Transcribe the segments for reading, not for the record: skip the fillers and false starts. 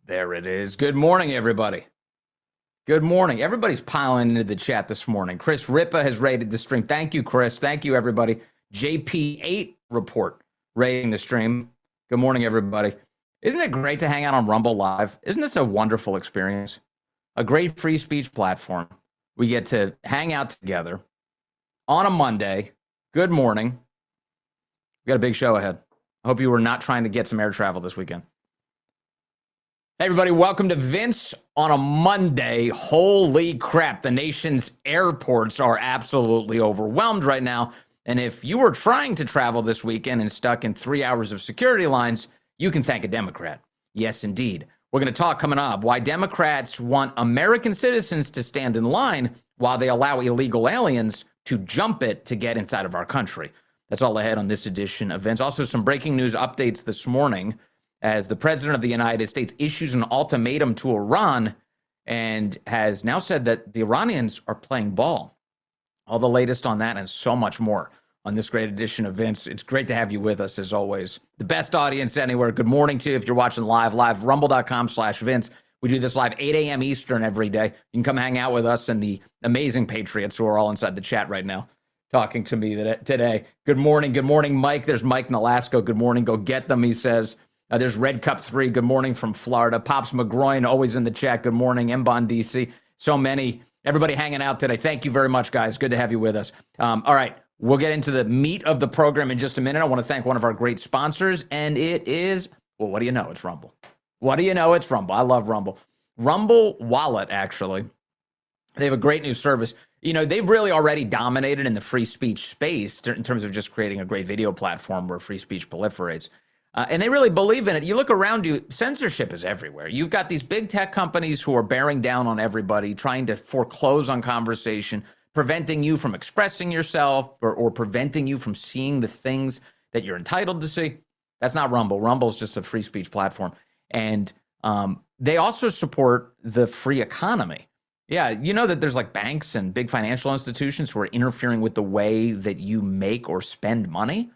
There it is. Good morning, everybody. Good morning. Everybody's piling into the chat this morning. Chris Ripa has rated the stream. Thank you, Chris. Thank you, everybody. JP8 report rating the stream. Good morning, everybody. Isn't it great to hang out on Rumble Live? Isn't this a wonderful experience? A great free speech platform. We get to hang out together on a Monday. Good morning. We got a big show ahead. I hope you were not trying to get some air travel this weekend. Hey everybody, welcome to Vince on a Monday. Holy crap, the nation's airports are absolutely overwhelmed right now. And if you were trying to travel this weekend and stuck in 3 hours of security lines, you can thank a Democrat. Yes, indeed. We're going to talk coming up why Democrats want American citizens to stand in line while they allow illegal aliens to jump it to get inside of our country. That's all ahead on this edition of Vince. Also, some breaking news updates this morning as the president of the United States issues an ultimatum to Iran and has now said that the Iranians are playing ball. All the latest on that and so much more on this great edition of Vince. It's great to have you with us, as always. The best audience anywhere. Good morning to you if you're watching live, rumble.com/Vince. We do this live 8 a.m. Eastern every day. You can come hang out with us and the amazing Patriots who are all inside the chat right now talking to me today. Good morning, Mike. There's Mike in Alaska. Good morning. Go get them, he says. There's Red Cup 3. Good morning from Florida. Pops McGroin, always in the chat. Good morning. Mbon DC. So many. Everybody hanging out today. Thank you very much, guys. Good to have you with us. All right. We'll get into the meat of the program in just a minute. I want to thank one of our great sponsors, and it is, well, what do you know? It's Rumble. What do you know? It's Rumble. I love Rumble. Rumble Wallet, actually. They have a great new service. You know, they've really already dominated in the free speech space in terms of just creating a great video platform where free speech proliferates. And they really believe in it. You look around you, censorship is everywhere. You've got these big tech companies who are bearing down on everybody, trying to foreclose on conversation, preventing you from expressing yourself or preventing you from seeing the things that you're entitled to see. That's not Rumble. Rumble's just a free speech platform. And they also support the free economy. Yeah, you know that there's like banks and big financial institutions who are interfering with the way that you make or spend money.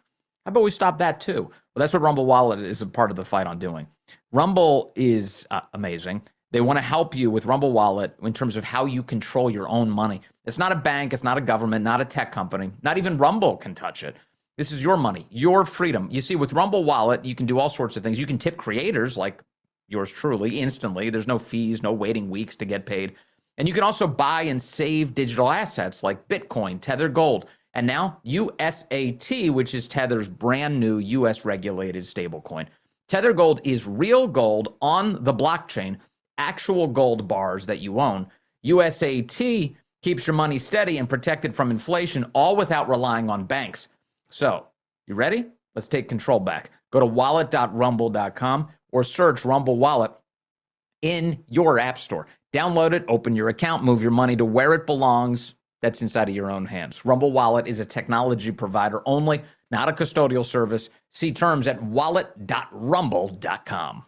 How about we stop that too? Well, that's what Rumble Wallet is a part of the fight on doing. Rumble is amazing. They want to help you with Rumble Wallet in terms of how you control your own money. It's not a bank. It's not a government, not a tech company. Not even Rumble can touch it. This is your money, your freedom. You see, with Rumble Wallet, you can do all sorts of things. You can tip creators like yours truly instantly. There's no fees, no waiting weeks to get paid. And you can also buy and save digital assets like Bitcoin, Tether Gold, and now USAT, which is Tether's brand new US regulated stablecoin. Tether Gold is real gold on the blockchain, actual gold bars that you own. USAT keeps your money steady and protected from inflation, all without relying on banks. So, you ready? Let's take control back. Go to wallet.rumble.com or search Rumble Wallet in your app store. Download it, open your account, move your money to where it belongs. That's inside of your own hands. Rumble Wallet is a technology provider only, not a custodial service. See terms at wallet.rumble.com.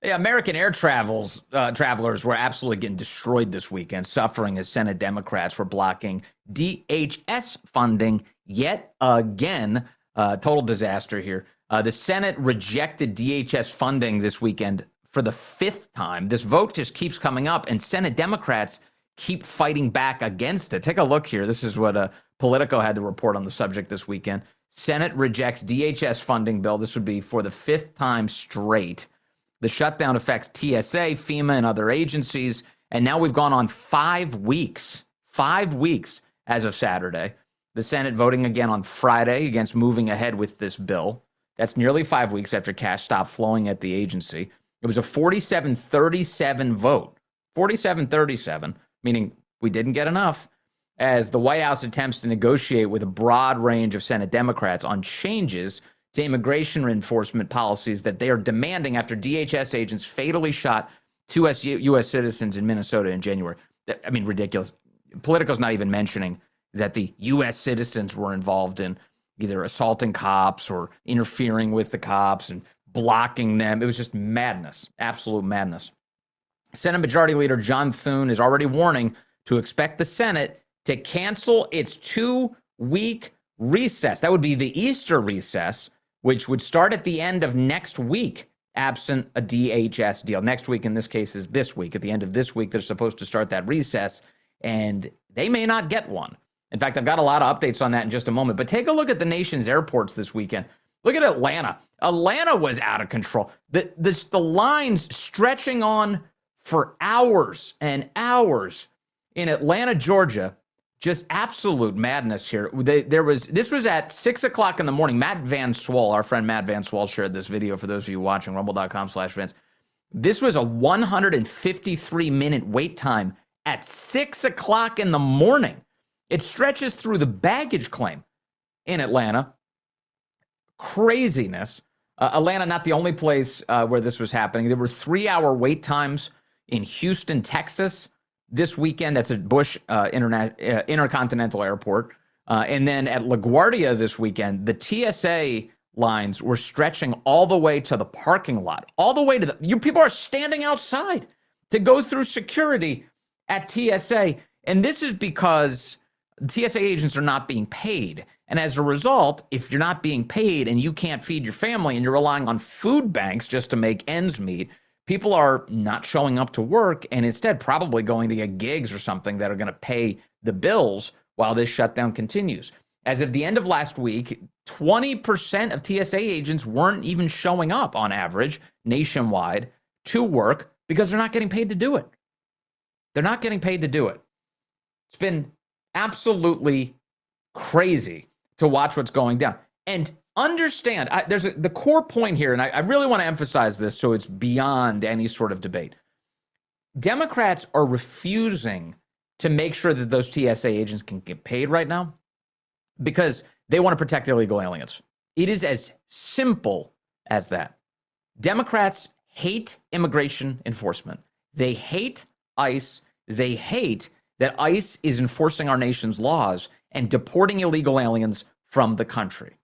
Yeah, American air travelers were absolutely getting destroyed this weekend, suffering as Senate Democrats were blocking DHS funding yet again. Total disaster here. The Senate rejected DHS funding this weekend for the fifth time. This vote just keeps coming up, and Senate Democrats keep fighting back against it. Take a look here. This is what Politico had to report on the subject this weekend. Senate rejects DHS funding bill. This would be for the fifth time straight. The shutdown affects TSA, FEMA, and other agencies, and now we've gone on 5 weeks as of Saturday. The Senate voting again on Friday against moving ahead with this bill. That's nearly 5 weeks after cash stopped flowing at the agency. It was a 47-37 vote. 47-37, meaning we didn't get enough, as the White House attempts to negotiate with a broad range of Senate Democrats on changes to immigration enforcement policies that they are demanding after DHS agents fatally shot two U.S. citizens in Minnesota in January. I mean, ridiculous. Politico's not even mentioning that the U.S. citizens were involved in either assaulting cops or interfering with the cops and blocking them. It was just madness, absolute madness. Senate Majority Leader John Thune is already warning to expect the Senate to cancel its 2-week recess. That would be the Easter recess which would start at the end of next week, absent a DHS deal. Next week, in this case, is this week. At the end of this week, they're supposed to start that recess, and they may not get one. In fact, I've got a lot of updates on that in just a moment. But take a look at the nation's airports this weekend. Look at Atlanta. Atlanta was out of control. The lines stretching on for hours and hours in Atlanta, Georgia. Just absolute madness here. This was at 6 o'clock in the morning. Matt Van Swol, our friend Matt Van Swol, shared this video for those of you watching, rumble.com/Vince. This was a 153-minute wait time at 6 o'clock in the morning. It stretches through the baggage claim in Atlanta. Craziness. Atlanta, not the only place where this was happening. There were 3-hour wait times in Houston, Texas this weekend. That's at Bush Intercontinental Airport. And then at LaGuardia this weekend, the TSA lines were stretching all the way to the parking lot, all the way to you people are standing outside to go through security at TSA. And this is because TSA agents are not being paid. And as a result, if you're not being paid and you can't feed your family and you're relying on food banks just to make ends meet, people are not showing up to work and instead probably going to get gigs or something that are going to pay the bills while this shutdown continues. As of the end of last week, 20% of TSA agents weren't even showing up on average nationwide to work because they're not getting paid to do it. They're not getting paid to do it. It's been absolutely crazy to watch what's going down. And understand, the core point here, and I really want to emphasize this so it's beyond any sort of debate. Democrats are refusing to make sure that those TSA agents can get paid right now because they want to protect illegal aliens. It is as simple as that. Democrats hate immigration enforcement. They hate ICE. They hate that ICE is enforcing our nation's laws and deporting illegal aliens from the country.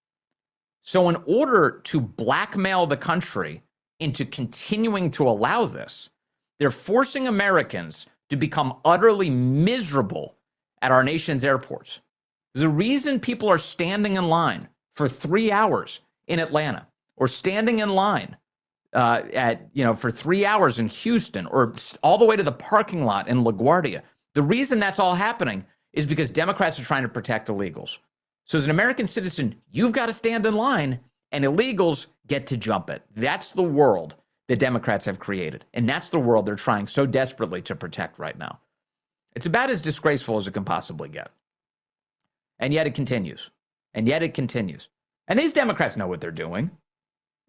So in order to blackmail the country into continuing to allow this, they're forcing Americans to become utterly miserable at our nation's airports. The reason people are standing in line for 3 hours in Atlanta or standing in line for 3 hours in Houston or all the way to the parking lot in LaGuardia, the reason that's all happening is because Democrats are trying to protect illegals. So as an American citizen, you've got to stand in line and illegals get to jump it. That's the world that Democrats have created. And that's the world they're trying so desperately to protect right now. It's about as disgraceful as it can possibly get. And yet it continues. And yet it continues. And these Democrats know what they're doing.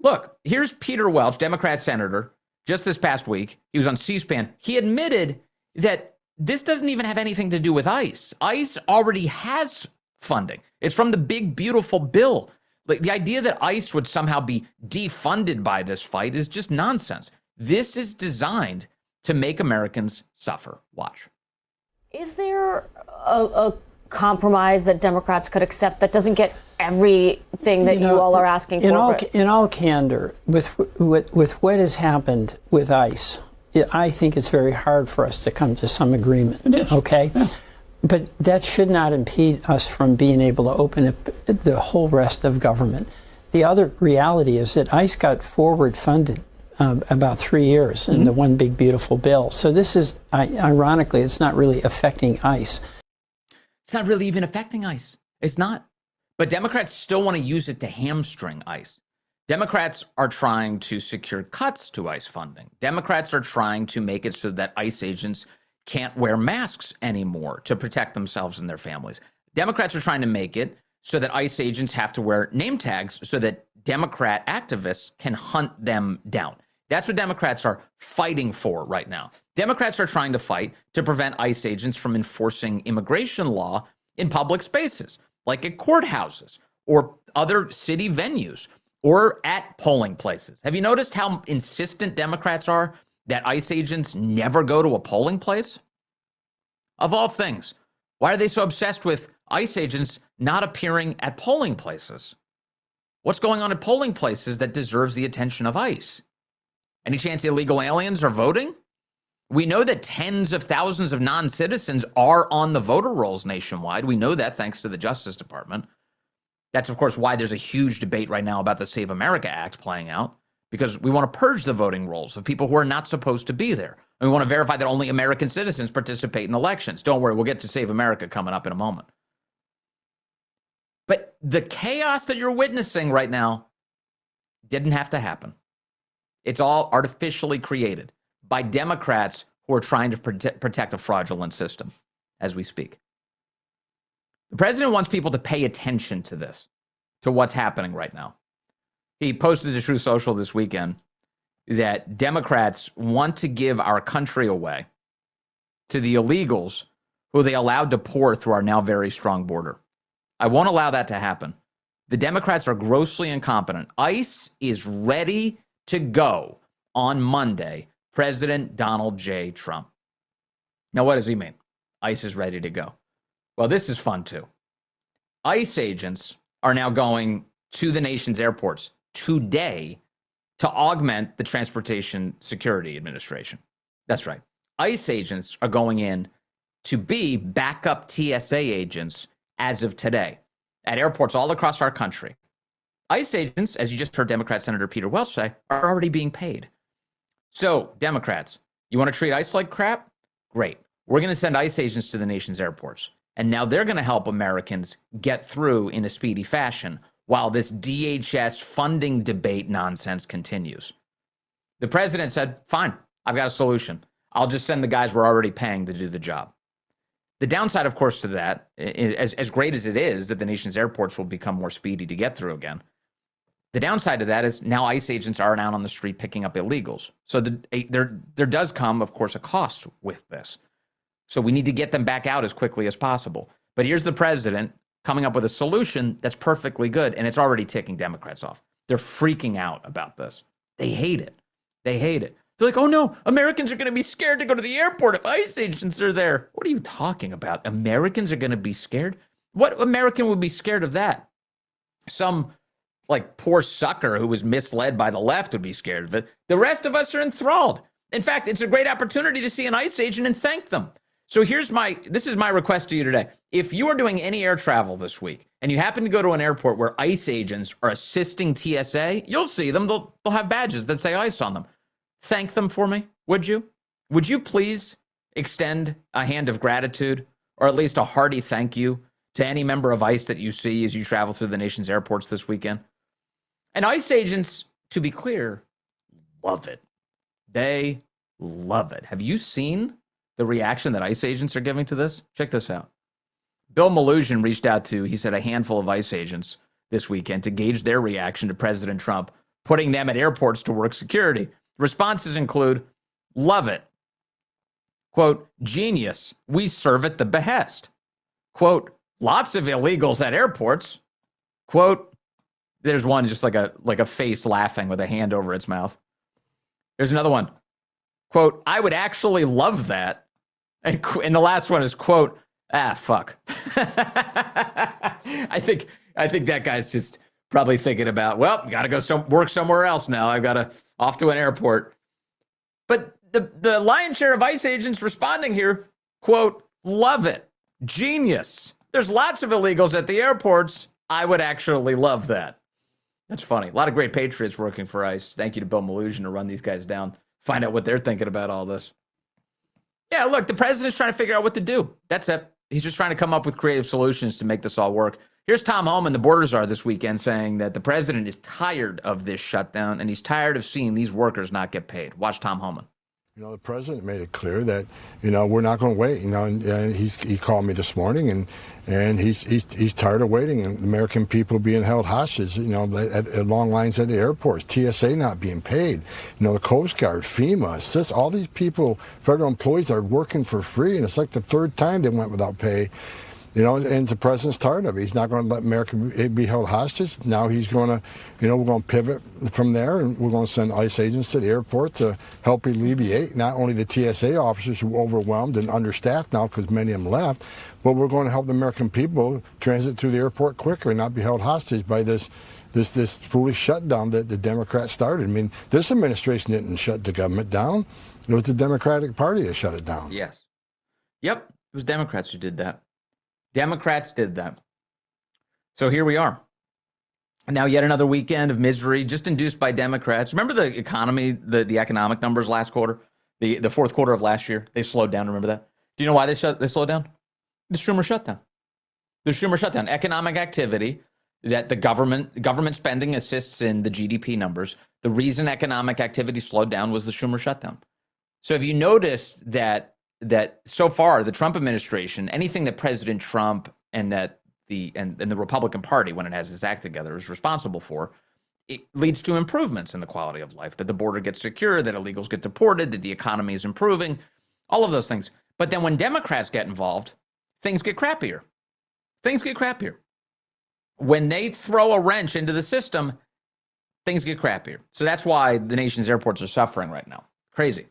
Look, here's Peter Welch, Democrat senator, just this past week. He was on C-SPAN. He admitted that this doesn't even have anything to do with ICE. ICE already has funding. It's from the big, beautiful bill. Like the idea that ICE would somehow be defunded by this fight is just nonsense. This is designed to make Americans suffer. Watch. Is there a compromise that Democrats could accept that doesn't get everything that you all are asking for? In all candor, with what has happened with ICE, I think it's very hard for us to come to some agreement, okay? Yeah. But that should not impede us from being able to open up the whole rest of government. The other reality is that ICE got forward funded about 3 years in the one big beautiful bill. So this is, ironically, it's not really affecting ICE. It's not really even affecting ICE. It's not. But Democrats still want to use it to hamstring ICE. Democrats are trying to secure cuts to ICE funding. Democrats are trying to make it so that ICE agents can't wear masks anymore to protect themselves and their families. Democrats are trying to make it so that ICE agents have to wear name tags so that Democrat activists can hunt them down. That's what Democrats are fighting for right now. Democrats are trying to fight to prevent ICE agents from enforcing immigration law in public spaces, like at courthouses or other city venues or at polling places. Have you noticed how insistent Democrats are that ICE agents never go to a polling place? Of all things, why are they so obsessed with ICE agents not appearing at polling places? What's going on at polling places that deserves the attention of ICE? Any chance the illegal aliens are voting? We know that tens of thousands of non-citizens are on the voter rolls nationwide. We know that thanks to the Justice Department. That's, of course, why there's a huge debate right now about the Save America Act playing out, because we want to purge the voting rolls of people who are not supposed to be there. And we want to verify that only American citizens participate in elections. Don't worry, we'll get to Save America coming up in a moment. But the chaos that you're witnessing right now didn't have to happen. It's all artificially created by Democrats who are trying to protect a fraudulent system as we speak. The president wants people to pay attention to this, to what's happening right now. He posted to Truth Social this weekend that Democrats want to give our country away to the illegals who they allowed to pour through our now very strong border. I won't allow that to happen. The Democrats are grossly incompetent. ICE is ready to go on Monday, President Donald J. Trump. Now, what does he mean? ICE is ready to go. Well, this is fun, too. ICE agents are now going to the nation's airports today to augment the Transportation Security Administration. That's right. ICE agents are going in to be backup TSA agents as of today at airports all across our country. ICE agents, as you just heard Democrat Senator Peter Welch say, are already being paid. So, Democrats, you want to treat ICE like crap? Great. We're going to send ICE agents to the nation's airports. And now they're going to help Americans get through in a speedy fashion while this DHS funding debate nonsense continues. The president said, fine, I've got a solution. I'll just send the guys we're already paying to do the job. The downside, of course, to that, as great as it is that the nation's airports will become more speedy to get through again, the downside to that is now ICE agents aren't out on the street picking up illegals. So there does come, of course, a cost with this. So we need to get them back out as quickly as possible. But here's the president coming up with a solution that's perfectly good, and it's already ticking Democrats off. They're freaking out about this. They hate it. They hate it. They're like, oh no, Americans are going to be scared to go to the airport if ICE agents are there. What are you talking about? Americans are going to be scared? What American would be scared of that? Some like poor sucker who was misled by the left would be scared of it. The rest of us are enthralled. In fact, it's a great opportunity to see an ICE agent and thank them. So this is my request to you today. If you are doing any air travel this week and you happen to go to an airport where ICE agents are assisting TSA, you'll see them. They'll have badges that say ICE on them. Thank them for me, would you? Would you please extend a hand of gratitude or at least a hearty thank you to any member of ICE that you see as you travel through the nation's airports this weekend? And ICE agents, to be clear, love it. They love it. Have you seen the reaction that ICE agents are giving to this? Check this out. Bill Melugin reached out to, he said, a handful of ICE agents this weekend to gauge their reaction to President Trump putting them at airports to work security. Responses include, love it. Quote, genius. We serve at the behest. Quote, lots of illegals at airports. Quote, there's one just like a face laughing with a hand over its mouth. There's another one. Quote, I would actually love that. And the last one is, quote, fuck. I think that guy's just probably thinking about, well, got to go work somewhere else now. I've got to off to an airport. But the lion's share of ICE agents responding here, quote, love it. Genius. There's lots of illegals at the airports. I would actually love that. That's funny. A lot of great patriots working for ICE. Thank you to Bill Melugin to run these guys down. Find out what they're thinking about all this. Yeah, look, the president's trying to figure out what to do. That's it. He's just trying to come up with creative solutions to make this all work. Here's Tom Homan, the border czar, this weekend saying that the president is tired of this shutdown and he's tired of seeing these workers not get paid. Watch Tom Homan. You know, the president made it clear that, we're not going to wait. And he called me this morning and he's tired of waiting and American people being held hostage, at long lines at the airports, TSA not being paid, the Coast Guard, FEMA, all these people, federal employees are working for free. And it's like the third time they went without pay. And the president's tired of it. He's not going to let America be held hostage. Now he's going to, we're going to pivot from there, and we're going to send ICE agents to the airport to help alleviate not only the TSA officers who are overwhelmed and understaffed now because many of them left, but we're going to help the American people transit through the airport quicker and not be held hostage by this foolish shutdown that the Democrats started. I mean, this administration didn't shut the government down. It was the Democratic Party that shut it down. Yes. Yep. It was Democrats who did that. Democrats did that. So here we are. And now yet another weekend of misery just induced by Democrats. Remember the economy, the economic numbers last quarter, the fourth quarter of last year? They slowed down. Remember that? Do you know why they slowed down? The Schumer shutdown. The Schumer shutdown. Economic activity that the government spending assists in the GDP numbers. The reason economic activity slowed down was the Schumer shutdown. So have you noticed that so far the Trump administration, anything that President Trump and that the Republican Party, when it has its act together, is responsible for, it leads to improvements in the quality of life, that the border gets secure, that illegals get deported, that the economy is improving, all of those things. But then when Democrats get involved, things get crappier. Things get crappier. When they throw a wrench into the system, things get crappier. So that's why the nation's airports are suffering right now. Crazy.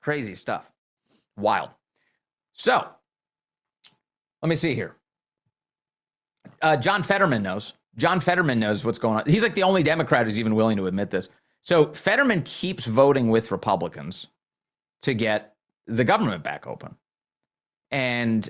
Crazy stuff. Wild. So, let me see here. John Fetterman knows. John Fetterman knows what's going on. He's like the only Democrat who's even willing to admit this. So Fetterman keeps voting with Republicans to get the government back open. And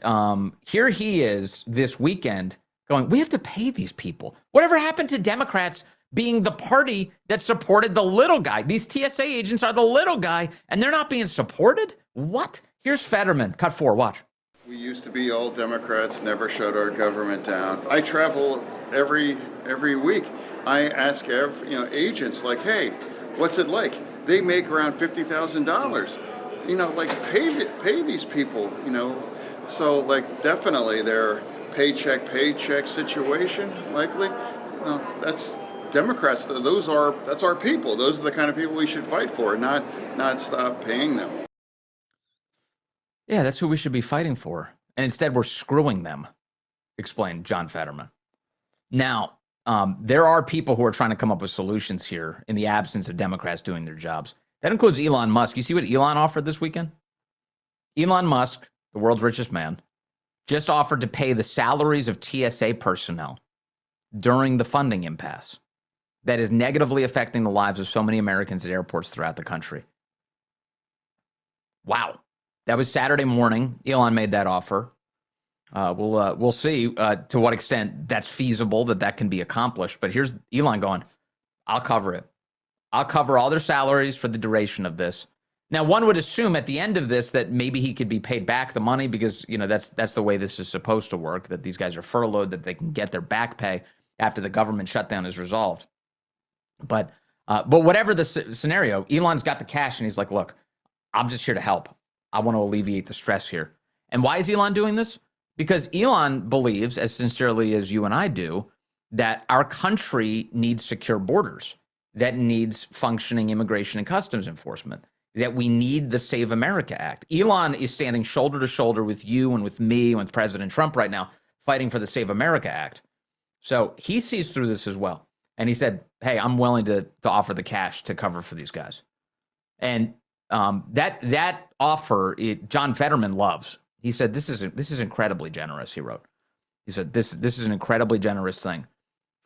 here he is this weekend going, we have to pay these people. Whatever happened to Democrats being the party that supported the little guy? These TSA agents are the little guy, and they're not being supported? What? Here's Fetterman. Cut 4. Watch. We used to be all Democrats, never shut our government down. I travel every week. I ask agents like, hey, what's it like? They make around $50,000. Like pay these people. So like definitely their paycheck situation likely. That's Democrats. That's our people. Those are the kind of people we should fight for, not stop paying them. Yeah, that's who we should be fighting for. And instead, we're screwing them, explained John Fetterman. Now, there are people who are trying to come up with solutions here in the absence of Democrats doing their jobs. That includes Elon Musk. You see what Elon offered this weekend? Elon Musk, the world's richest man, just offered to pay the salaries of TSA personnel during the funding impasse that is negatively affecting the lives of so many Americans at airports throughout the country. Wow. That was Saturday morning. Elon made that offer. We'll see to what extent that's feasible, that can be accomplished. But here's Elon going, I'll cover it. I'll cover all their salaries for the duration of this. Now, one would assume at the end of this that maybe he could be paid back the money because, that's the way this is supposed to work, that these guys are furloughed, that they can get their back pay after the government shutdown is resolved. But whatever the scenario, Elon's got the cash and he's like, look, I'm just here to help. I want to alleviate the stress here. And why is Elon doing this? Because Elon believes, as sincerely as you and I do, that our country needs secure borders, that needs functioning immigration and customs enforcement, that we need the Save America Act. Elon is standing shoulder to shoulder with you and with me and with President Trump right now, fighting for the Save America Act. So he sees through this as well. And he said, hey, I'm willing to offer the cash to cover for these guys. And that offer, John Fetterman loves. He said, this is incredibly generous, he wrote. He said, this is an incredibly generous thing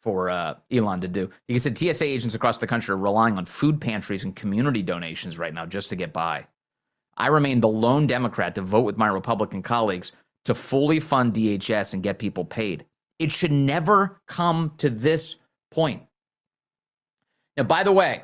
for Elon to do. He said, TSA agents across the country are relying on food pantries and community donations right now just to get by. I remain the lone Democrat to vote with my Republican colleagues to fully fund DHS and get people paid. It should never come to this point. Now, by the way,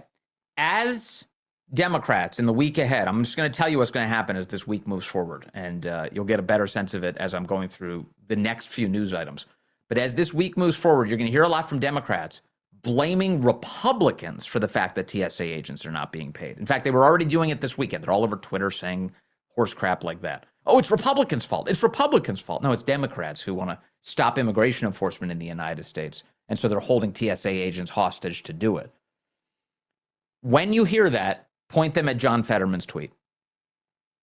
as Democrats in the week ahead, I'm just going to tell you what's going to happen as this week moves forward, and you'll get a better sense of it as I'm going through the next few news items. But as this week moves forward, you're going to hear a lot from Democrats blaming Republicans for the fact that TSA agents are not being paid. In fact, they were already doing it this weekend. They're all over Twitter saying horse crap like that. Oh, it's Republicans' fault. It's Republicans' fault. No, it's Democrats who want to stop immigration enforcement in the United States, and so they're holding TSA agents hostage to do it. When you hear that, point them at John Fetterman's tweet.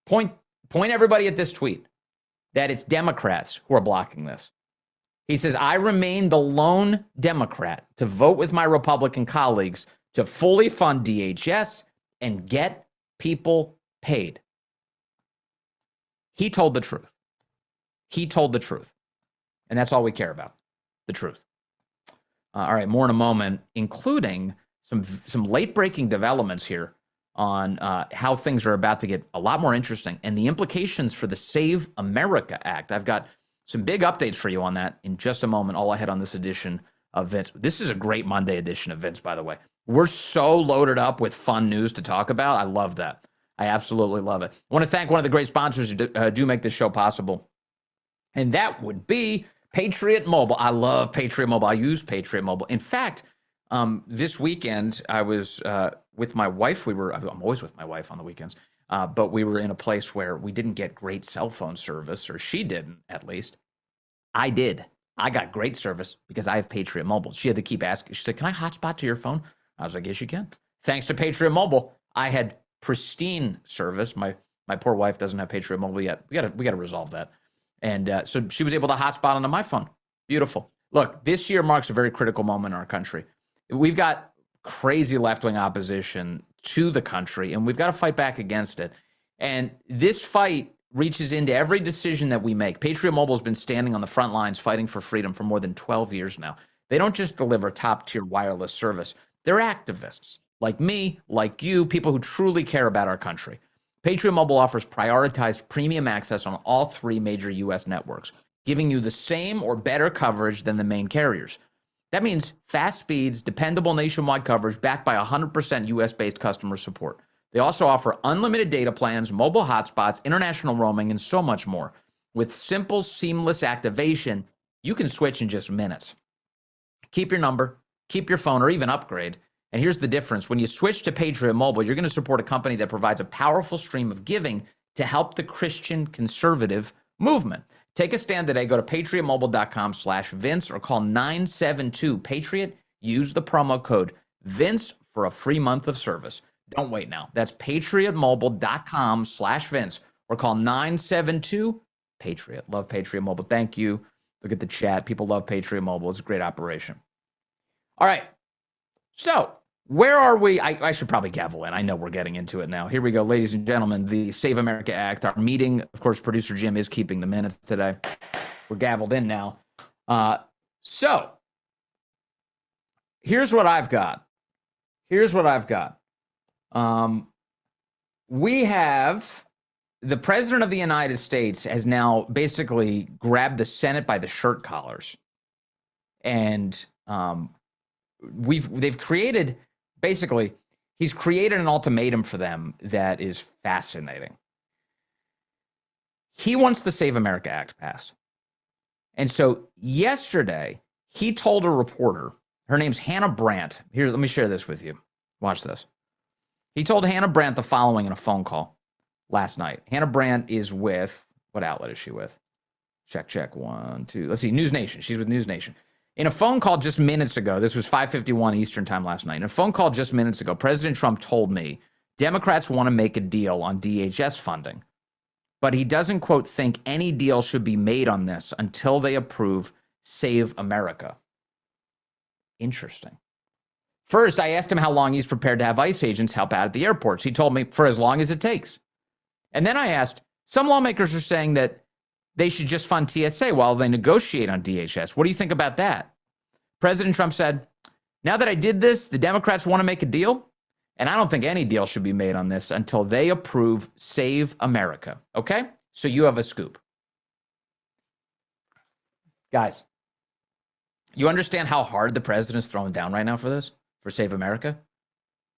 Point everybody at this tweet that it's Democrats who are blocking this. He says, I remain the lone Democrat to vote with my Republican colleagues to fully fund DHS and get people paid. He told the truth. He told the truth. And that's all we care about, the truth. All right, more in a moment, including some late-breaking developments here on how things are about to get a lot more interesting and the implications for the Save America Act. I've got some big updates for you on that in just a moment, all ahead on this edition of Vince. This is a great Monday edition of Vince, by the way. We're so loaded up with fun news to talk about. I love that. I absolutely love it. I want to thank one of the great sponsors who do make this show possible, and that would be Patriot Mobile. I love Patriot Mobile. I use Patriot Mobile. In fact, this weekend, I was with my wife. I'm always with my wife on the weekends, but we were in a place where we didn't get great cell phone service, or she didn't, at least. I did. I got great service because I have Patriot Mobile. She had to keep asking. She said, "Can I hotspot to your phone?" I was like, "Yes, you can." Thanks to Patriot Mobile, I had pristine service. My poor wife doesn't have Patriot Mobile yet. We got to resolve that. And so she was able to hotspot onto my phone. Beautiful. Look, this year marks a very critical moment in our country. We've got crazy left-wing opposition to the country, and we've got to fight back against it. And this fight reaches into every decision that we make. Patriot Mobile has been standing on the front lines fighting for freedom for more than 12 years now. They don't just deliver top-tier wireless service. They're activists like me, like you, people who truly care about our country. Patriot Mobile offers prioritized premium access on all 3 major U.S. networks, giving you the same or better coverage than the main carriers. That means fast speeds, dependable nationwide coverage backed by 100% U.S.-based customer support. They also offer unlimited data plans, mobile hotspots, international roaming, and so much more. With simple, seamless activation, you can switch in just minutes. Keep your number, keep your phone, or even upgrade. And here's the difference. When you switch to Patriot Mobile, you're going to support a company that provides a powerful stream of giving to help the Christian conservative movement. Take a stand today. Go to patriotmobile.com/Vince or call 972-PATRIOT. Use the promo code Vince for a free month of service. Don't wait now. That's patriotmobile.com/Vince or call 972-PATRIOT. Love Patriot Mobile. Thank you. Look at the chat. People love Patriot Mobile. It's a great operation. All right. So where are we? I should probably gavel in. I know we're getting into it now. Here we go, ladies and gentlemen. The Save America Act, our meeting. Of course, producer Jim is keeping the minutes today. We're gaveled in now. So here's what I've got. We have the president of the United States has now basically grabbed the Senate by the shirt collars, and they've created, basically, he's created an ultimatum for them that is fascinating. He wants the Save America Act passed. And so yesterday, he told a reporter, her name's Hannah Brandt. Here, let me share this with you. Watch this. He told Hannah Brandt the following in a phone call last night. Hannah Brandt is with, what outlet is she with? Check. 1, 2. Let's see, News Nation. She's with News Nation. In a phone call just minutes ago, this was 5:51 Eastern time last night. In a phone call just minutes ago, President Trump told me Democrats want to make a deal on DHS funding, but he doesn't, quote, think any deal should be made on this until they approve Save America. Interesting. First, I asked him how long he's prepared to have ICE agents help out at the airports. He told me for as long as it takes. And then I asked, some lawmakers are saying that they should just fund TSA while they negotiate on DHS. What do you think about that? President Trump said, now that I did this, the Democrats want to make a deal, and I don't think any deal should be made on this until they approve Save America. Okay? So you have a scoop. Guys, you understand how hard the president's throwing down right now for this? For Save America?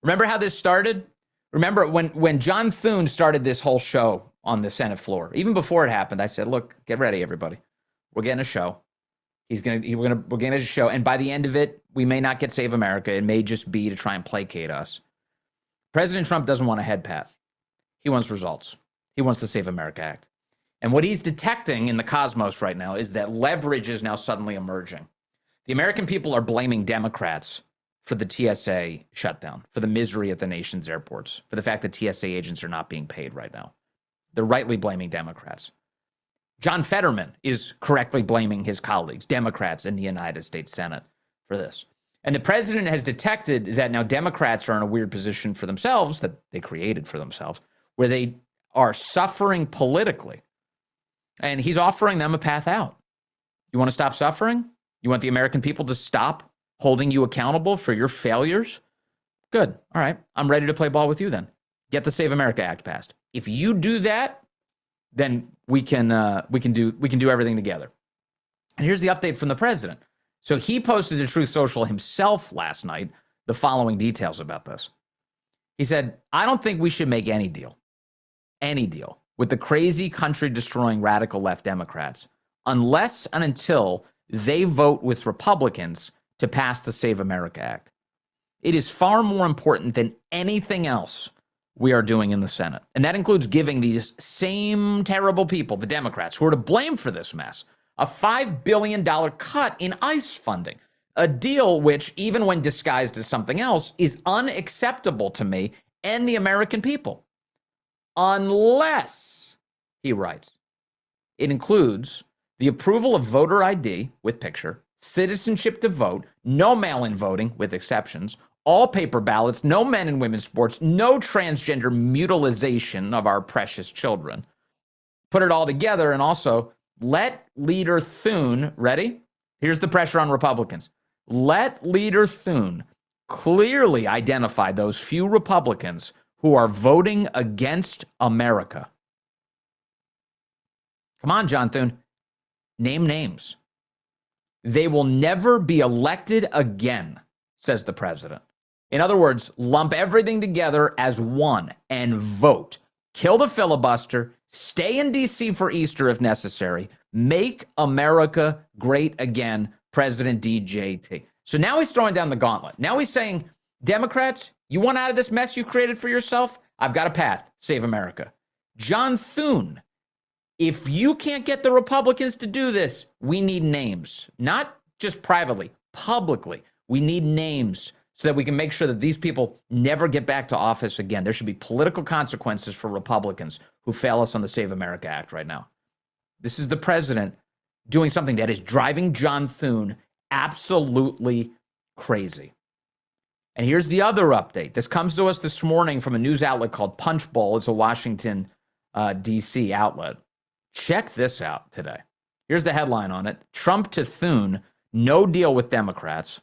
Remember how this started? Remember when John Thune started this whole show on the Senate floor, even before it happened, I said, look, get ready, everybody. We're getting a show. We're getting a show. And by the end of it, we may not get Save America. It may just be to try and placate us. President Trump doesn't want a head pat. He wants results. He wants the Save America Act. And what he's detecting in the cosmos right now is that leverage is now suddenly emerging. The American people are blaming Democrats for the TSA shutdown, for the misery at the nation's airports, for the fact that TSA agents are not being paid right now. They're rightly blaming Democrats. John Fetterman is correctly blaming his colleagues, Democrats in the United States Senate, for this. And the president has detected that now Democrats are in a weird position for themselves, that they created for themselves, where they are suffering politically. And he's offering them a path out. You want to stop suffering? You want the American people to stop holding you accountable for your failures? Good. All right. I'm ready to play ball with you then. Get the Save America Act passed. If you do that, then we can do everything together. And here's the update from the president. So he posted to Truth Social himself last night the following details about this. He said, I don't think we should make any deal with the crazy country-destroying radical left Democrats unless and until they vote with Republicans to pass the Save America Act. It is far more important than anything else we are doing in the Senate. And that includes giving these same terrible people, the Democrats, who are to blame for this mess, a $5 billion cut in ICE funding, a deal which, even when disguised as something else, is unacceptable to me and the American people. Unless, he writes, it includes the approval of voter ID with picture, citizenship to vote, no mail-in voting with exceptions, all paper ballots, no men and women's sports, no transgender mutilization of our precious children. Put it all together and also let Leader Thune, ready? Here's the pressure on Republicans. Let Leader Thune clearly identify those few Republicans who are voting against America. Come on, John Thune. Name names. They will never be elected again, says the president. In other words, lump everything together as one and vote. Kill the filibuster. Stay in D.C. for Easter if necessary. Make America great again, President DJT. So now he's throwing down the gauntlet. Now he's saying, Democrats, you want out of this mess you created for yourself? I've got a path. Save America. John Thune, if you can't get the Republicans to do this, we need names. Not just privately, publicly. We need names so that we can make sure that these people never get back to office again. There should be political consequences for Republicans who fail us on the Save America Act right now. This is the president doing something that is driving John Thune absolutely crazy. And here's the other update. This comes to us this morning from a news outlet called Punchbowl. It's a Washington, D.C. outlet. Check this out today. Here's the headline on it. Trump to Thune, no deal with Democrats.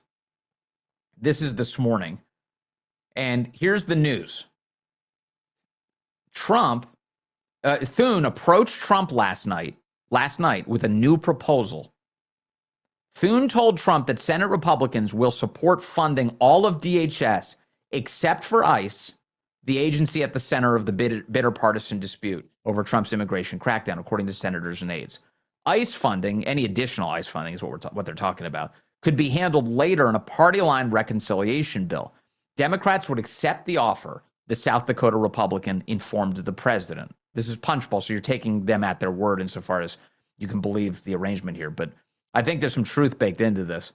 This is this morning. And here's the news. Thune approached Trump last night with a new proposal. Thune told Trump that Senate Republicans will support funding all of DHS except for ICE, the agency at the center of the bitter partisan dispute over Trump's immigration crackdown, according to senators and aides. ICE funding, any additional ICE funding is what they're talking about, could be handled later in a party-line reconciliation bill. Democrats would accept the offer, the South Dakota Republican informed the president. This is Punchbowl, so you're taking them at their word insofar as you can believe the arrangement here. But I think there's some truth baked into this.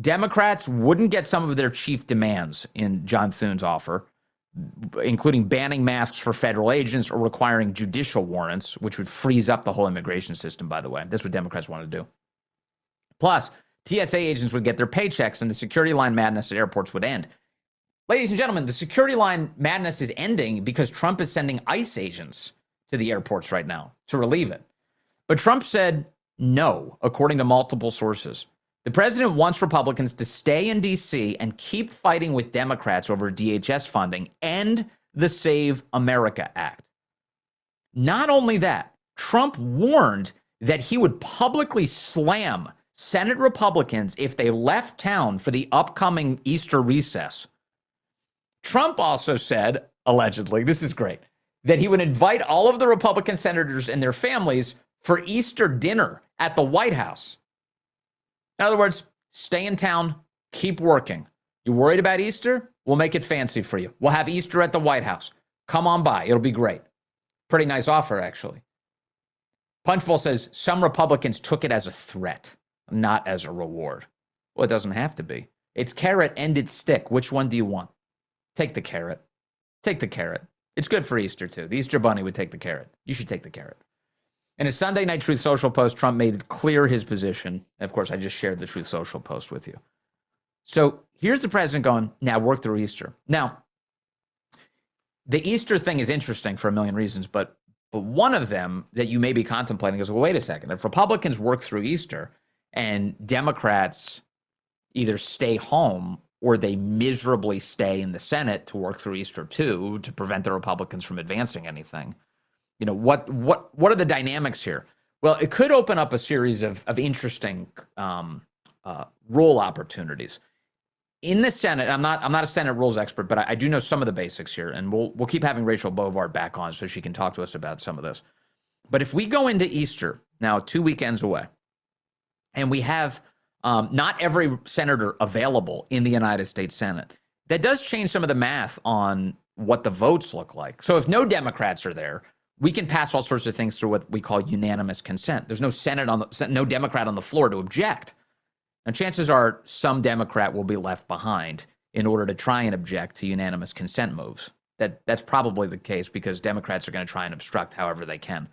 Democrats wouldn't get some of their chief demands in John Thune's offer, including banning masks for federal agents or requiring judicial warrants, which would freeze up the whole immigration system, by the way. That's what Democrats want to do. Plus, TSA agents would get their paychecks and the security line madness at airports would end. Ladies and gentlemen, the security line madness is ending because Trump is sending ICE agents to the airports right now to relieve it. But Trump said no, according to multiple sources. The president wants Republicans to stay in D.C. and keep fighting with Democrats over DHS funding and the Save America Act. Not only that, Trump warned that he would publicly slam Senate Republicans if they left town for the upcoming Easter recess. Trump also said, allegedly, this is great, that he would invite all of the Republican senators and their families for Easter dinner at the White House. In other words, stay in town, keep working. You worried about Easter? We'll make it fancy for you. We'll have Easter at the White House. Come on by. It'll be great. Pretty nice offer, actually. Punchbowl says some Republicans took it as a threat, not as a reward. Well, it doesn't have to be. It's carrot and it's stick. Which one do you want? Take the carrot. Take the carrot. It's good for Easter, too. The Easter bunny would take the carrot. You should take the carrot. In a Sunday Night Truth Social post, Trump made clear his position. And of course, I just shared the Truth Social post with you. So here's the president going, now work through Easter. Now, the Easter thing is interesting for a million reasons, but one of them that you may be contemplating is, well, wait a second. If Republicans work through Easter and Democrats either stay home or they miserably stay in the Senate to work through Easter too, to prevent the Republicans from advancing anything, you know, what are the dynamics here? Well, it could open up a series of interesting rule opportunities. In the Senate, I'm not a Senate rules expert, but I do know some of the basics here, and we'll keep having Rachel Bovard back on so she can talk to us about some of this. But if we go into Easter, now 2 weekends away, and we have not every senator available in the United States Senate, that does change some of the math on what the votes look like. So if no Democrats are there, we can pass all sorts of things through what we call unanimous consent. There's no Democrat on the floor to object. And chances are some Democrat will be left behind in order to try and object to unanimous consent moves. That's probably the case because Democrats are going to try and obstruct however they can.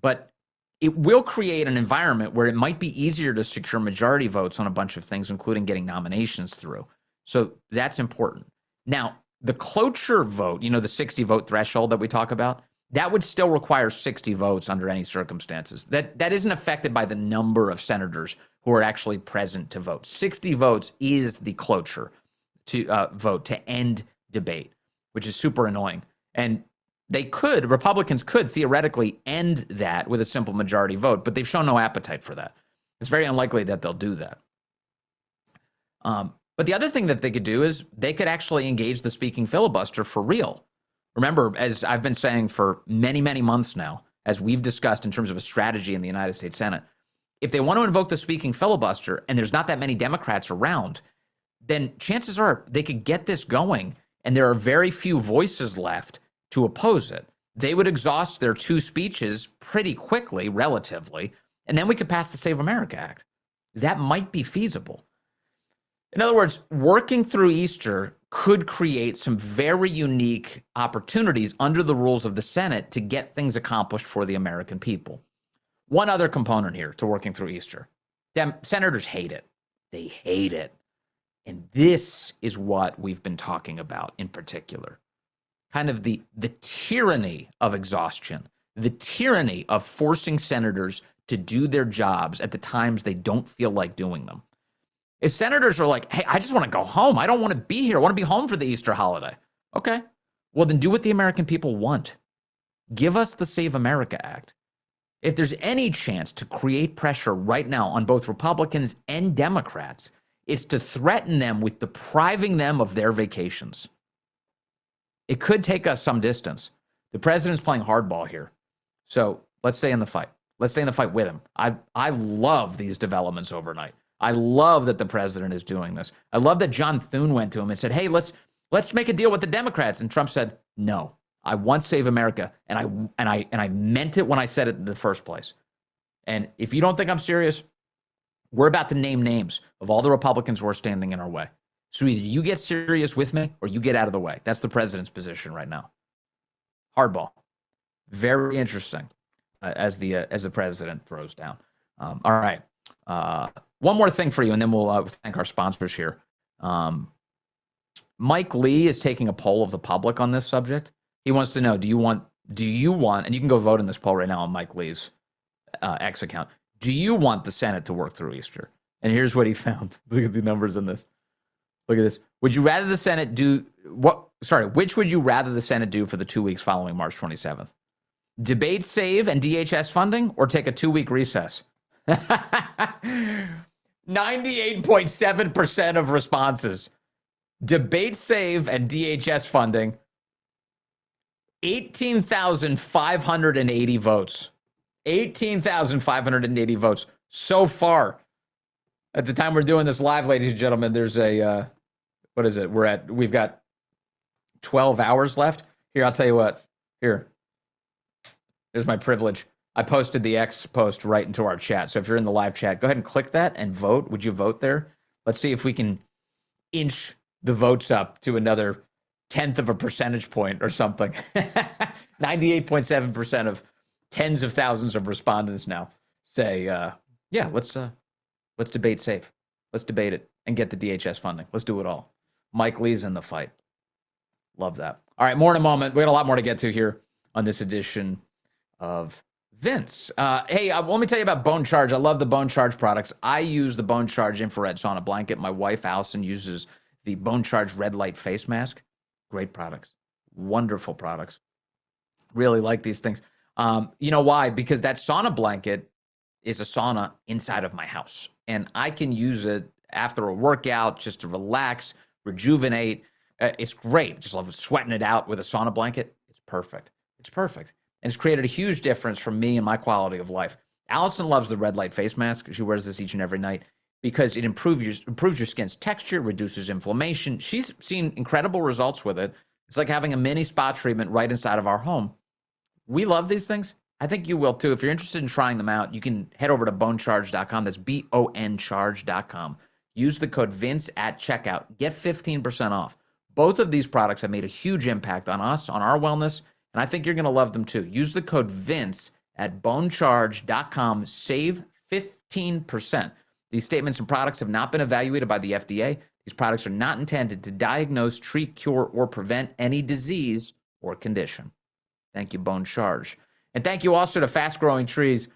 But it will create an environment where it might be easier to secure majority votes on a bunch of things, including getting nominations through. So that's important. Now, the cloture vote, the 60 vote threshold that we talk about, that would still require 60 votes under any circumstances. That isn't affected by the number of senators who are actually present to vote. 60 votes is the cloture to vote to end debate, which is super annoying. And Republicans could theoretically end that with a simple majority vote, but they've shown no appetite for that. It's very unlikely that they'll do that. But the other thing that they could do is they could actually engage the speaking filibuster for real. Remember, as I've been saying for many, many months now, as we've discussed in terms of a strategy in the United States Senate, if they want to invoke the speaking filibuster and there's not that many Democrats around, then chances are they could get this going and there are very few voices left to oppose it. They would exhaust their 2 speeches pretty quickly, relatively, and then we could pass the Save America Act. That might be feasible. In other words, working through Easter could create some very unique opportunities under the rules of the Senate to get things accomplished for the American people. One other component here to working through Easter. Senators hate it. They hate it. And this is what we've been talking about in particular. Kind of the tyranny of exhaustion, the tyranny of forcing senators to do their jobs at the times they don't feel like doing them. If senators are like, hey, I just want to go home. I don't want to be here. I want to be home for the Easter holiday. Okay, well then do what the American people want. Give us the Save America Act. If there's any chance to create pressure right now on both Republicans and Democrats, it's to threaten them with depriving them of their vacations. It could take us some distance. The president's playing hardball here. So let's stay in the fight. Let's stay in the fight with him. I love these developments overnight. I love that the president is doing this. I love that John Thune went to him and said, hey, let's make a deal with the Democrats. And Trump said, no, I want Save America. And I meant it when I said it in the first place. And if you don't think I'm serious, we're about to name names of all the Republicans who are standing in our way. So either you get serious with me or you get out of the way. That's the president's position right now. Hardball. Very interesting as the president throws down. All right. One more thing for you, and then we'll thank our sponsors here. Mike Lee is taking a poll of the public on this subject. He wants to know, do you want, and you can go vote in this poll right now on Mike Lee's X account. Do you want the Senate to work through Easter? And here's what he found. Look at the numbers in this. Look at this. Would you rather the Senate do which would you rather the Senate do for the 2 weeks following March 27th? Debate save and DHS funding or take a 2-week recess? 98.7% of responses. Debate save and DHS funding. 18,580 votes. 18,580 votes so far. At the time we're doing this live, ladies and gentlemen, there's a, what is it? We've got 12 hours left. Here, I'll tell you what. Here's my privilege. I posted the X post right into our chat. So if you're in the live chat, go ahead and click that and vote. Would you vote there? Let's see if we can inch the votes up to another 1/10 of a percentage point or something. 98.7% of tens of thousands of respondents now say, yeah, let's debate safe. Let's debate it and get the DHS funding. Let's do it all. Mike Lee's in the fight. Love that. All right, more in a moment. We got a lot more to get to here on this edition of Vince. Hey, let me tell you about Bone Charge. I love the Bone Charge products. I use the Bone Charge infrared sauna blanket. My wife, Allison, uses the Bone Charge red light face mask. Great products. Wonderful products. Really like these things. You know why? Because that sauna blanket is a sauna inside of my house. And I can use it after a workout just to relax, rejuvenate. It's great. Just love sweating it out with a sauna blanket. It's perfect. It's perfect. And it's created a huge difference for me and my quality of life. Allison loves the red light face mask. She wears this each and every night because it improves your skin's texture, reduces inflammation. She's seen incredible results with it. It's like having a mini spa treatment right inside of our home. We love these things. I think you will too. If you're interested in trying them out, you can head over to bonecharge.com. That's BONcharge.com. Use the code Vince at checkout. Get 15% off. Both of these products have made a huge impact on us, on our wellness, and I think you're going to love them too. Use the code Vince at bonecharge.com. Save 15%. These statements and products have not been evaluated by the FDA. These products are not intended to diagnose, treat, cure, or prevent any disease or condition. Thank you, Bone Charge. And thank you also to Fast Growing Trees.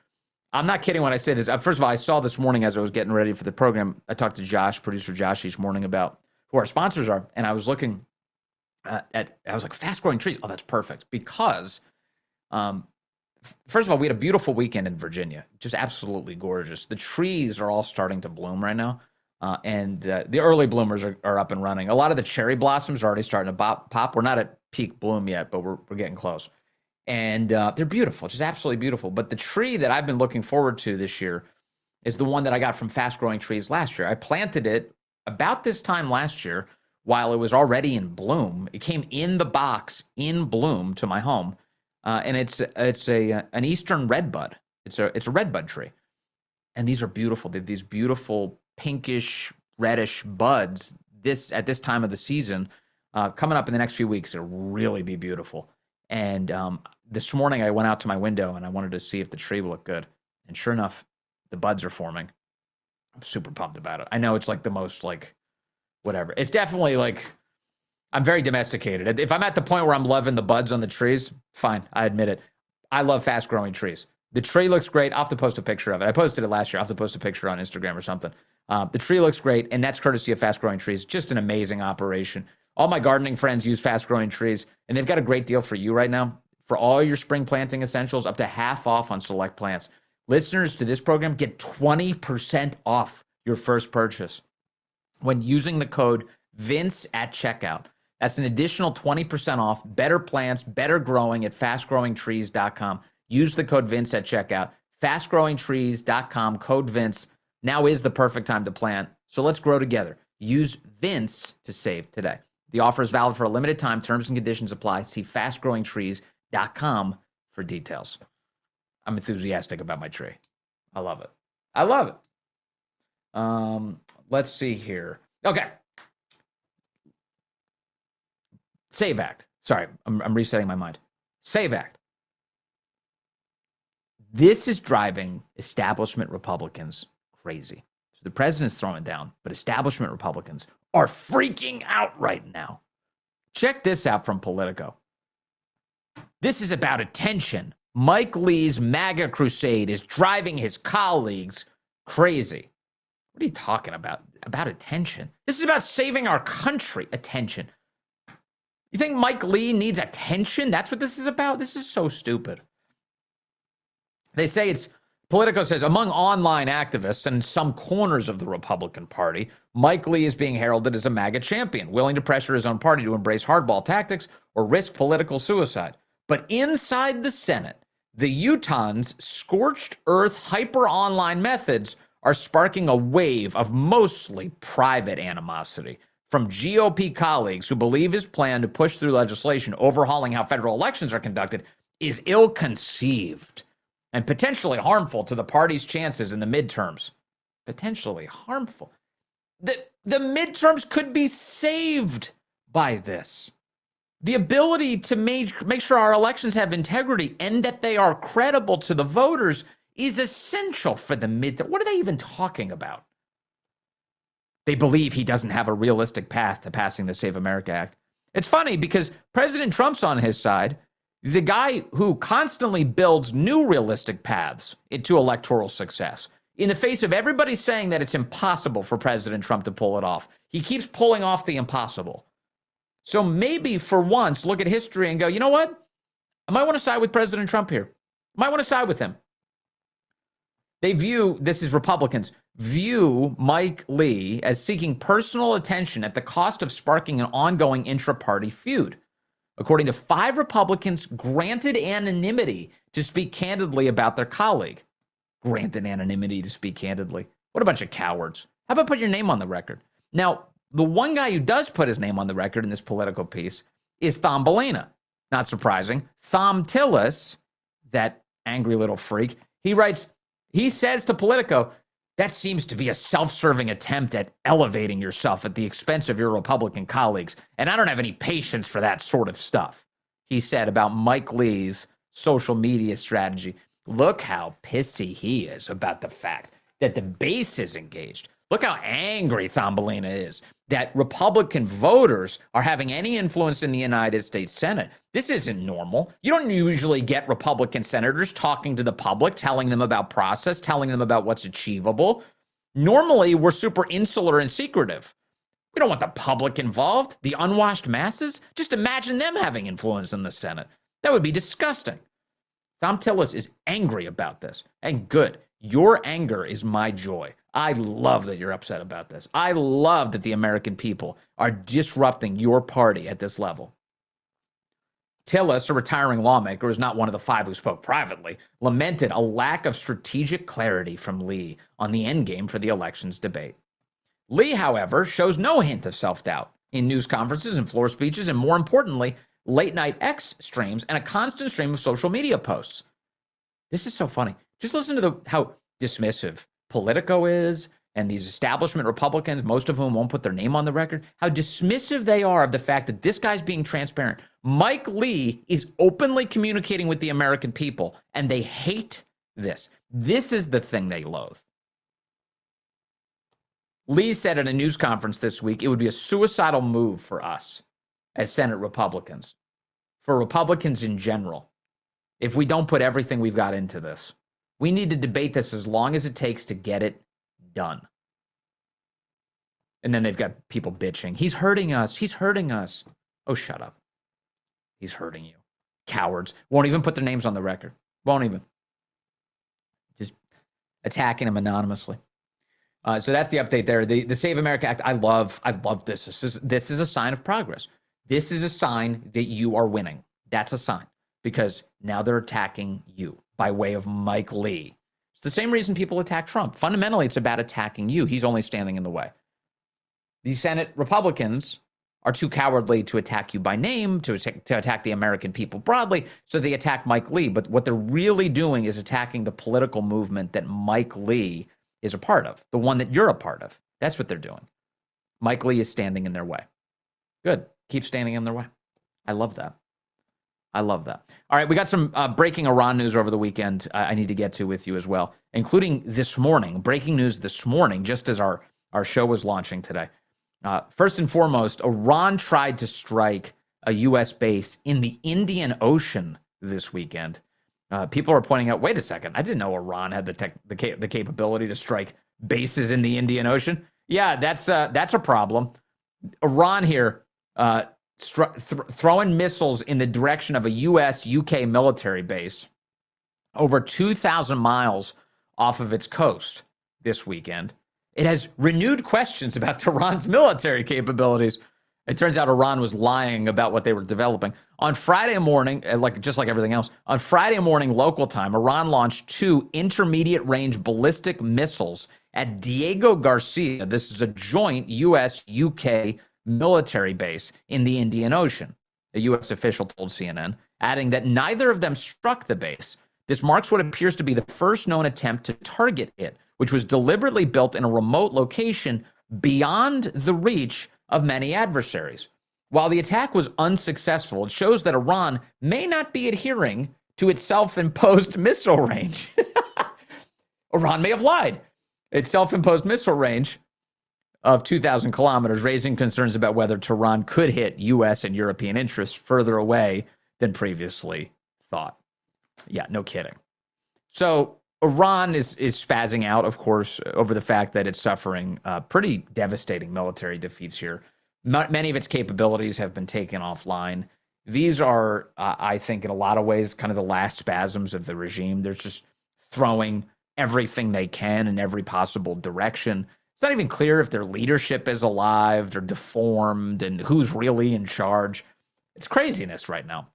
I'm not kidding when I say this. First of all, I saw this morning as I was getting ready for the program, I talked to Josh, producer Josh, each morning about who our sponsors are. And I was looking I was like, Fast Growing Trees. Oh, that's perfect. Because, first of all, we had a beautiful weekend in Virginia. Just absolutely gorgeous. The trees are all starting to bloom right now. And the early bloomers are up and running. A lot of the cherry blossoms are already starting to pop. We're not at peak bloom yet, but we're getting close. And they're beautiful, just absolutely beautiful. But the tree that I've been looking forward to this year is the one that I got from Fast Growing Trees last year. I planted it about this time last year while it was already in bloom. It came in the box in bloom to my home. And it's an eastern redbud. It's a redbud tree. And these are beautiful. They have these beautiful pinkish, reddish buds at this time of the season. Coming up in the next few weeks, it'll really be beautiful. And this morning I went out to my window and I wanted to see if the tree would look good. And sure enough, the buds are forming. I'm super pumped about it. I know it's like the most whatever. It's definitely I'm very domesticated. If I'm at the point where I'm loving the buds on the trees, fine, I admit it. I love fast growing trees. The tree looks great. I'll have to post a picture of it. I posted it last year. I'll have to post a picture on Instagram or something. The tree looks great, and that's courtesy of Fast Growing Trees. Just an amazing operation. All my gardening friends use Fast Growing Trees, and they've got a great deal for you right now. For all your spring planting essentials, up to half off on select plants. Listeners to this program get 20% off your first purchase when using the code Vince at checkout. That's an additional 20% off. Better plants, better growing at fastgrowingtrees.com. Use the code Vince at checkout. Fastgrowingtrees.com, code Vince. Now is the perfect time to plant. So let's grow together. Use Vince to save today. The offer is valid for a limited time. Terms and conditions apply. See fastgrowingtrees.com for details. I'm enthusiastic about my tree. I love it. I love it. Let's see here. Okay. SAVE Act. Sorry, I'm resetting my mind. SAVE Act. This is driving establishment Republicans crazy. So the president's throwing down, but establishment Republicans are freaking out right now. Check this out from Politico. This is about attention. Mike Lee's MAGA crusade is driving his colleagues crazy. What are you talking about? About attention? This is about saving our country. Attention. You think Mike Lee needs attention? That's what this is about? This is so stupid. They say Politico says, among online activists and some corners of the Republican Party, Mike Lee is being heralded as a MAGA champion, willing to pressure his own party to embrace hardball tactics or risk political suicide. But inside the Senate, the Utahns' scorched earth hyper-online methods are sparking a wave of mostly private animosity from GOP colleagues who believe his plan to push through legislation overhauling how federal elections are conducted is ill-conceived and potentially harmful to the party's chances in the midterms. Potentially harmful. The midterms could be saved by this. The ability to make sure our elections have integrity and that they are credible to the voters is essential for the midterm. What are they even talking about? They believe he doesn't have a realistic path to passing the Save America Act. It's funny because President Trump's on his side. The guy who constantly builds new realistic paths into electoral success. In the face of everybody saying that it's impossible for President Trump to pull it off, he keeps pulling off the impossible. So maybe for once, look at history and go, you know what? I might want to side with President Trump here. I might want to side with him. They view, this is Republicans, view Mike Lee as seeking personal attention at the cost of sparking an ongoing intra-party feud. According to 5 Republicans, granted anonymity to speak candidly about their colleague. Granted anonymity to speak candidly. What a bunch of cowards. How about put your name on the record? Now, the one guy who does put his name on the record in this political piece is Thumbelina. Not surprising. Thom Tillis, that angry little freak, he writes, he says to Politico, that seems to be a self-serving attempt at elevating yourself at the expense of your Republican colleagues, and I don't have any patience for that sort of stuff, he said about Mike Lee's social media strategy. Look how pissy he is about the fact that the base is engaged. Look how angry Thumbelina is that Republican voters are having any influence in the United States Senate. This isn't normal. You don't usually get Republican senators talking to the public, telling them about process, telling them about what's achievable. Normally, we're super insular and secretive. We don't want the public involved, the unwashed masses. Just imagine them having influence in the Senate. That would be disgusting. Thom Tillis is angry about this, and good. Your anger is my joy. I love that you're upset about this. I love that the American people are disrupting your party at this level. Tillis, a retiring lawmaker, who is not one of the 5 who spoke privately, lamented a lack of strategic clarity from Lee on the endgame for the elections debate. Lee, however, shows no hint of self-doubt in news conferences and floor speeches, and more importantly, late-night X streams and a constant stream of social media posts. This is so funny. Just listen to how dismissive Politico is, and these establishment Republicans, most of whom won't put their name on the record, how dismissive they are of the fact that this guy's being transparent. Mike Lee is openly communicating with the American people, and they hate this. This is the thing they loathe. Lee said at a news conference this week, it would be a suicidal move for us as Senate Republicans, for Republicans in general, if we don't put everything we've got into this. We need to debate this as long as it takes to get it done. And then they've got people bitching. He's hurting us. He's hurting us. Oh, shut up. He's hurting you. Cowards. Won't even put their names on the record. Won't even. Just attacking them anonymously. So that's the update there. The Save America Act, I love this. This is a sign of progress. This is a sign that you are winning. That's a sign. Because now they're attacking you by way of Mike Lee. It's the same reason people attack Trump. Fundamentally, it's about attacking you. He's only standing in the way. The Senate Republicans are too cowardly to attack you by name, to attack the American people broadly, so they attack Mike Lee. But what they're really doing is attacking the political movement that Mike Lee is a part of, the one that you're a part of. That's what they're doing. Mike Lee is standing in their way. Good. Keep standing in their way. I love that. I love that. All right, we got some breaking Iran news over the weekend I need to get to with you as well, including this morning, breaking news this morning, just as our show was launching today. First and foremost, Iran tried to strike a U.S. base in the Indian Ocean this weekend. People are pointing out, wait a second, I didn't know Iran had the capability to strike bases in the Indian Ocean. Yeah, that's a problem. Iran here throwing missiles in the direction of a U.S.-UK military base over 2,000 miles off of its coast this weekend. It has renewed questions about Tehran's military capabilities. It turns out Iran was lying about what they were developing. On Friday morning, just like everything else, on Friday morning local time, Iran launched 2 intermediate-range ballistic missiles at Diego Garcia. This is a joint U.S.-UK military base in the Indian Ocean, a U.S. official told CNN, adding that neither of them struck the base. This marks what appears to be the first known attempt to target it, which was deliberately built in a remote location beyond the reach of many adversaries. While the attack was unsuccessful, it shows that Iran may not be adhering to its self-imposed missile range. Iran may have lied. Its self-imposed missile range of 2,000 kilometers, raising concerns about whether Tehran could hit U.S. and European interests further away than previously thought. Yeah, no kidding. So Iran is spazzing out, of course, over the fact that it's suffering pretty devastating military defeats here. Many of its capabilities have been taken offline. These are, I think, in a lot of ways, kind of the last spasms of the regime. They're just throwing everything they can in every possible direction. It's not even clear if their leadership is alive, they're deformed, and who's really in charge. It's craziness right now.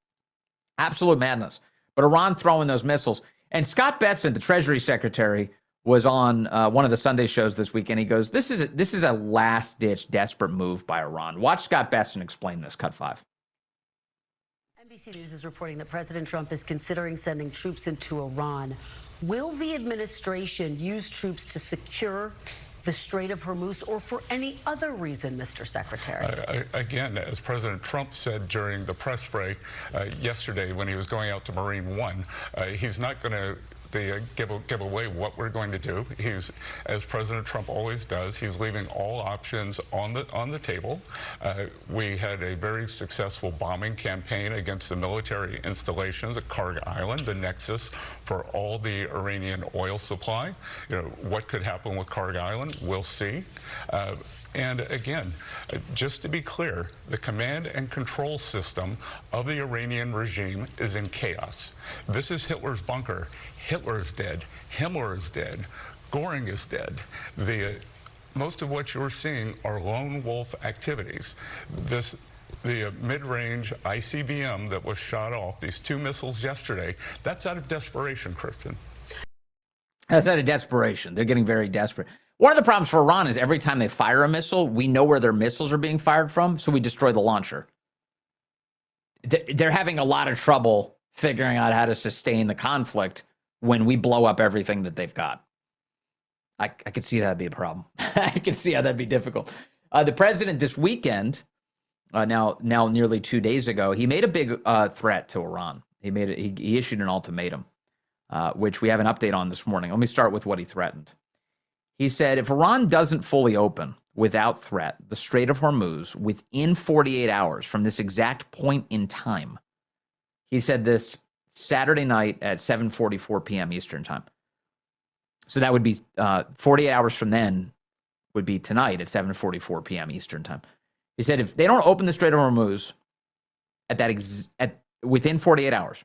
Absolute madness. But Iran throwing those missiles. And Scott Bessent, the Treasury Secretary, was on one of the Sunday shows this weekend. He goes, this is a last-ditch, desperate move by Iran. Watch Scott Bessent explain this. Cut 5. NBC News is reporting that President Trump is considering sending troops into Iran. Will the administration use troops to secure the Strait of Hormuz or for any other reason, Mr. Secretary? Again, as President Trump said during the press break yesterday when he was going out to Marine One, he's not going to give away what we're going to do. He's, as President Trump always does, he's leaving all options on the table. We had a very successful bombing campaign against the military installations at Kharg Island, the nexus for all the Iranian oil supply. You know, what could happen with Kharg Island, we'll see. And again, just to be clear, the command and control system of the Iranian regime is in chaos. This is Hitler's bunker. Hitler is dead. Himmler is dead. Goring is dead. Most of what you're seeing are lone wolf activities. The mid-range ICBM that was shot off, these 2 missiles yesterday, that's out of desperation, Kristen. That's out of desperation. They're getting very desperate. One of the problems for Iran is every time they fire a missile, we know where their missiles are being fired from, so we destroy the launcher. They're having a lot of trouble figuring out how to sustain the conflict when we blow up everything that they've got. I could see that'd be a problem. I could see how that'd be difficult. The president this weekend, now nearly 2 days ago, he made a big threat to Iran. He issued an ultimatum, which we have an update on this morning. Let me start with what he threatened. He said, if Iran doesn't fully open without threat the Strait of Hormuz within 48 hours from this exact point in time, he said this Saturday night at 7:44 p.m. Eastern time. So that would be 48 hours from then would be tonight at 7:44 p.m. Eastern time. He said if they don't open the Strait of Hormuz within 48 hours,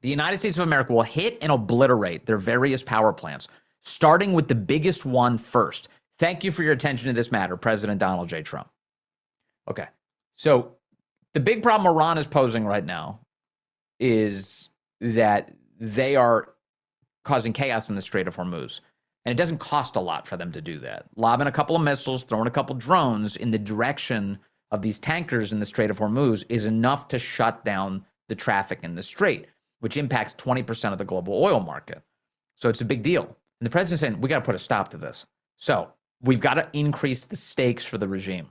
the United States of America will hit and obliterate their various power plants, starting with the biggest one first. Thank you for your attention to this matter, President Donald J. Trump. Okay, so the big problem Iran is posing right now is that they are causing chaos in the Strait of Hormuz. And it doesn't cost a lot for them to do that. Lobbing a couple of missiles, throwing a couple drones in the direction of these tankers in the Strait of Hormuz is enough to shut down the traffic in the strait, which impacts 20% of the global oil market. So it's a big deal. And the president's saying, we got to put a stop to this. So we've got to increase the stakes for the regime.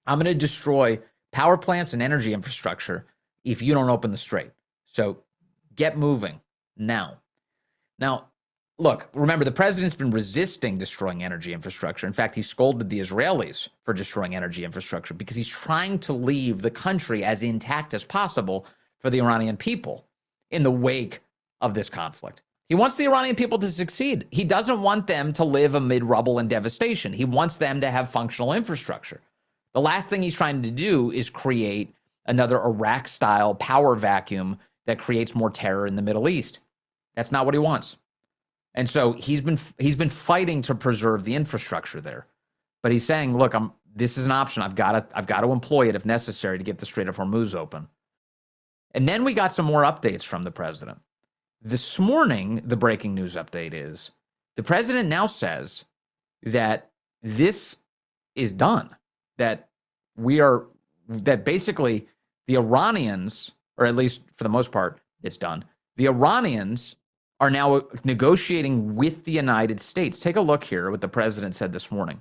I'm going to destroy power plants and energy infrastructure if you don't open the strait. So get moving now. Now, look, remember, the president's been resisting destroying energy infrastructure. In fact, he scolded the Israelis for destroying energy infrastructure because he's trying to leave the country as intact as possible for the Iranian people in the wake of this conflict. He wants the Iranian people to succeed. He doesn't want them to live amid rubble and devastation. He wants them to have functional infrastructure. The last thing he's trying to do is create another Iraq-style power vacuum that creates more terror in the Middle East. That's not what he wants. And so he's been fighting to preserve the infrastructure there. But he's saying, look, this is an option. I've got to employ it if necessary to get the Strait of Hormuz open. And then we got some more updates from the president. This morning, the breaking news update is the president now says that this is done, that basically the Iranians, or at least for the most part, it's done. The Iranians are now negotiating with the United States. Take a look here at what the president said this morning.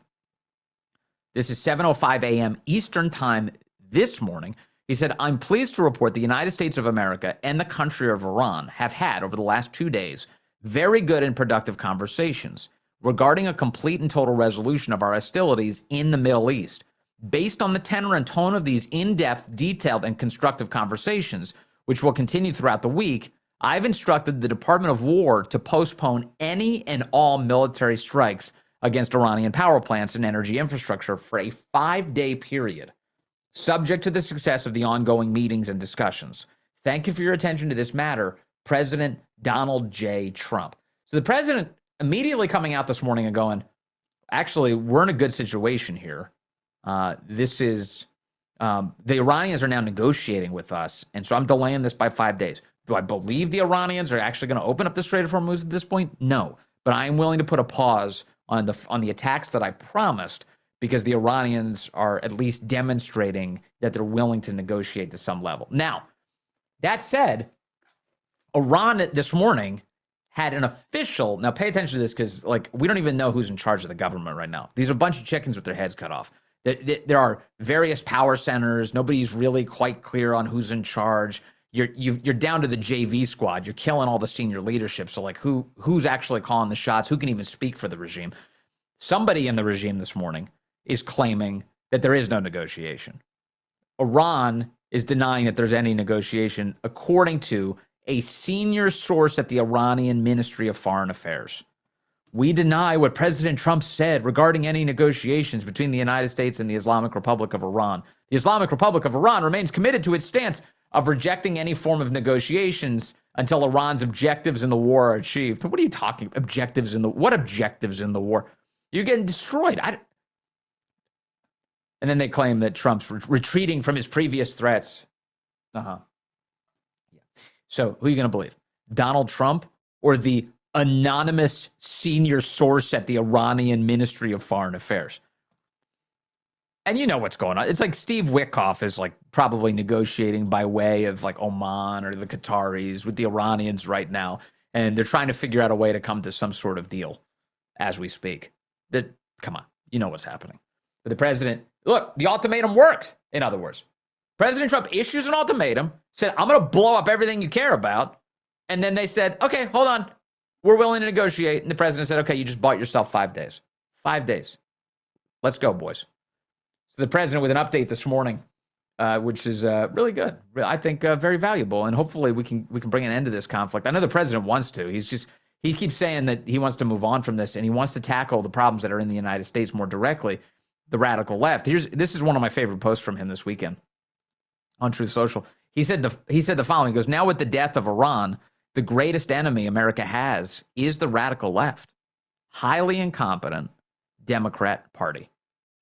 This is 7:05 a.m. Eastern time this morning. He said, I'm pleased to report the United States of America and the country of Iran have had, over the last 2 days, very good and productive conversations regarding a complete and total resolution of our hostilities in the Middle East. Based on the tenor and tone of these in-depth, detailed, and constructive conversations, which will continue throughout the week, I've instructed the Department of War to postpone any and all military strikes against Iranian power plants and energy infrastructure for a 5-day period, subject to the success of the ongoing meetings and discussions. Thank you for your attention to this matter, President Donald J. Trump. So the president immediately coming out this morning and going, actually, we're in a good situation here. The Iranians are now negotiating with us, and so I'm delaying this by 5 days. Do I believe the Iranians are actually going to open up the Strait of Hormuz at this point? No, but I am willing to put a pause on the attacks that I promised, because the Iranians are at least demonstrating that they're willing to negotiate to some level. Now, that said, Iran this morning had an official, now pay attention to this, because we don't even know who's in charge of the government right now. These are a bunch of chickens with their heads cut off. There are various power centers. Nobody's really quite clear on who's in charge. You're down to the JV squad. You're killing all the senior leadership. So who's actually calling the shots? Who can even speak for the regime? Somebody in the regime this morning is claiming that there is no negotiation. Iran is denying that there's any negotiation, according to a senior source at the Iranian Ministry of Foreign Affairs. We deny what President Trump said regarding any negotiations between the United States and the Islamic Republic of Iran. The Islamic Republic of Iran remains committed to its stance of rejecting any form of negotiations until Iran's objectives in the war are achieved. What are you talking about? What objectives in the war? You're getting destroyed. And then they claim that Trump's retreating from his previous threats. Yeah. So who are you going to believe? Donald Trump or the anonymous senior source at the Iranian Ministry of Foreign Affairs? And you know what's going on. It's like Steve Witkoff is probably negotiating by way of Oman or the Qataris with the Iranians right now. And they're trying to figure out a way to come to some sort of deal as we speak. Come on, you know what's happening. But the president, look, the ultimatum worked, in other words. President Trump issues an ultimatum, said, I'm going to blow up everything you care about. And then they said, okay, hold on. We're willing to negotiate. And the president said, okay, you just bought yourself 5 days. 5 days. Let's go, boys. So the president with an update this morning, which is really good. I think very valuable. And hopefully we can bring an end to this conflict. I know the president wants to. He keeps saying that he wants to move on from this, and he wants to tackle the problems that are in the United States more directly, the radical left. This is one of my favorite posts from him this weekend on Truth Social. He said the following. He goes, now with the death of Iran, the greatest enemy America has is the radical left, highly incompetent Democrat Party.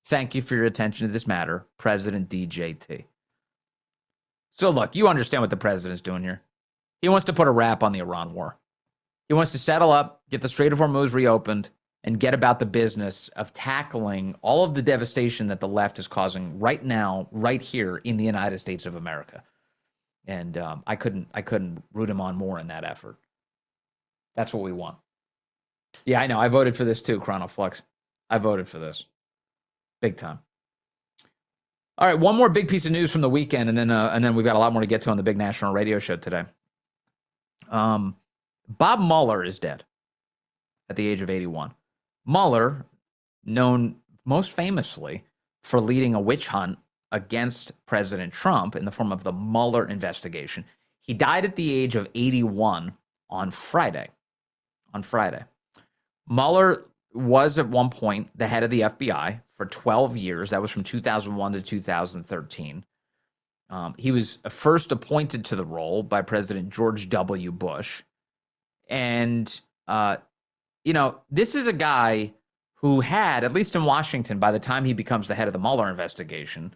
Thank you for your attention to this matter, President DJT. So look, you understand what the president's doing here. He wants to put a wrap on the Iran war. He wants to settle up, get the Strait of Hormuz reopened, and get about the business of tackling all of the devastation that the left is causing right now, right here in the United States of America. And I couldn't root him on more in that effort. That's what we want. Yeah, I know. I voted for this too, Chronoflux. I voted for this. Big time. All right, one more big piece of news from the weekend, and then we've got a lot more to get to on the big national radio show today. Bob Mueller is dead at the age of 81. Mueller, known most famously for leading a witch hunt against President Trump in the form of the Mueller investigation. He died at the age of 81 on Friday. Mueller was at one point the head of the FBI for 12 years. That was from 2001 to 2013. He was first appointed to the role by President George W. Bush. And, this is a guy who had, at least in Washington, by the time he becomes the head of the Mueller investigation,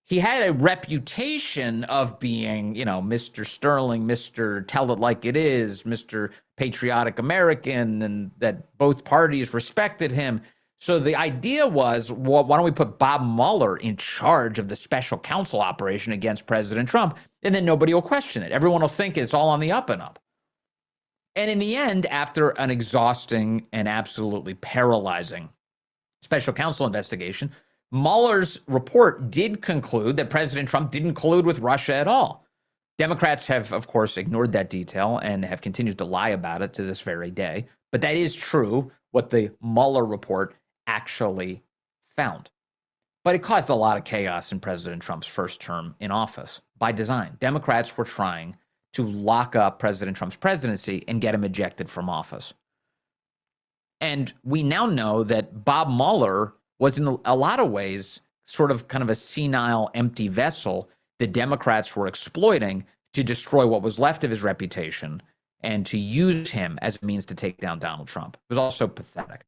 he had a reputation of being, Mr. Sterling, Mr. Tell It Like It Is, Mr. Patriotic American, and that both parties respected him. So the idea was, well, why don't we put Bob Mueller in charge of the special counsel operation against President Trump, and then nobody will question it. Everyone will think it's all on the up and up. And in the end, after an exhausting and absolutely paralyzing special counsel investigation, Mueller's report did conclude that President Trump didn't collude with Russia at all. Democrats have, of course, ignored that detail and have continued to lie about it to this very day. But that is true, what the Mueller report actually found. But it caused a lot of chaos in President Trump's first term in office by design. Democrats were trying to lock up President Trump's presidency and get him ejected from office. And we now know that Bob Mueller was in a lot of ways sort of kind of a senile, empty vessel that Democrats were exploiting to destroy what was left of his reputation and to use him as a means to take down Donald Trump. It was also pathetic.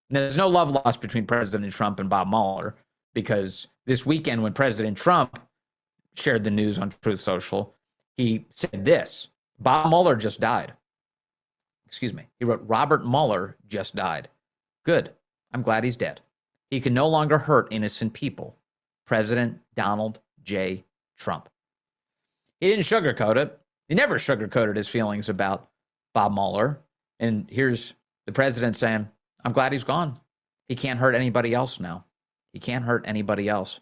Now, there's no love lost between President Trump and Bob Mueller, because this weekend when President Trump shared the news on Truth Social, he said this: Bob Mueller just died. Excuse me. He wrote, Robert Mueller just died. Good. I'm glad he's dead. He can no longer hurt innocent people. President Donald J. Trump. He didn't sugarcoat it. He never sugarcoated his feelings about Bob Mueller. And here's the president saying, I'm glad he's gone. He can't hurt anybody else now. He can't hurt anybody else.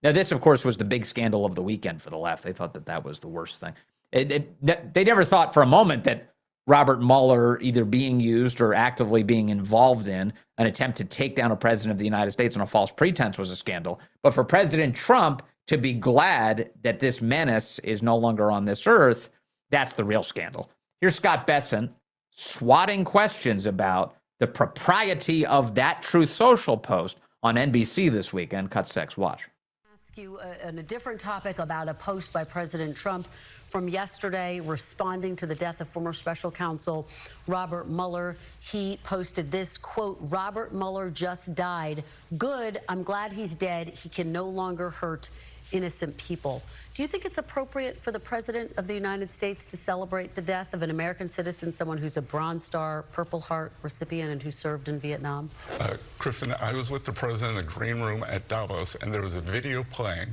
Now, this, of course, was the big scandal of the weekend for the left. They thought that that was the worst thing. They never thought for a moment that Robert Mueller either being used or actively being involved in an attempt to take down a president of the United States on a false pretense was a scandal. But for President Trump to be glad that this menace is no longer on this earth, that's the real scandal. Here's Scott Bessent swatting questions about the propriety of that Truth Social post on NBC this weekend. Cut 6, watch. You on a different topic about a post by President Trump from yesterday responding to the death of former special counsel Robert Mueller. He posted this, quote, Robert Mueller just died. Good. I'm glad he's dead. He can no longer hurt innocent people. Do you think it's appropriate for the President of the United States to celebrate the death of an American citizen, someone who's a Bronze Star, Purple Heart recipient and who served in Vietnam? Kristen, I was with the President in the green room at Davos, and there was a video playing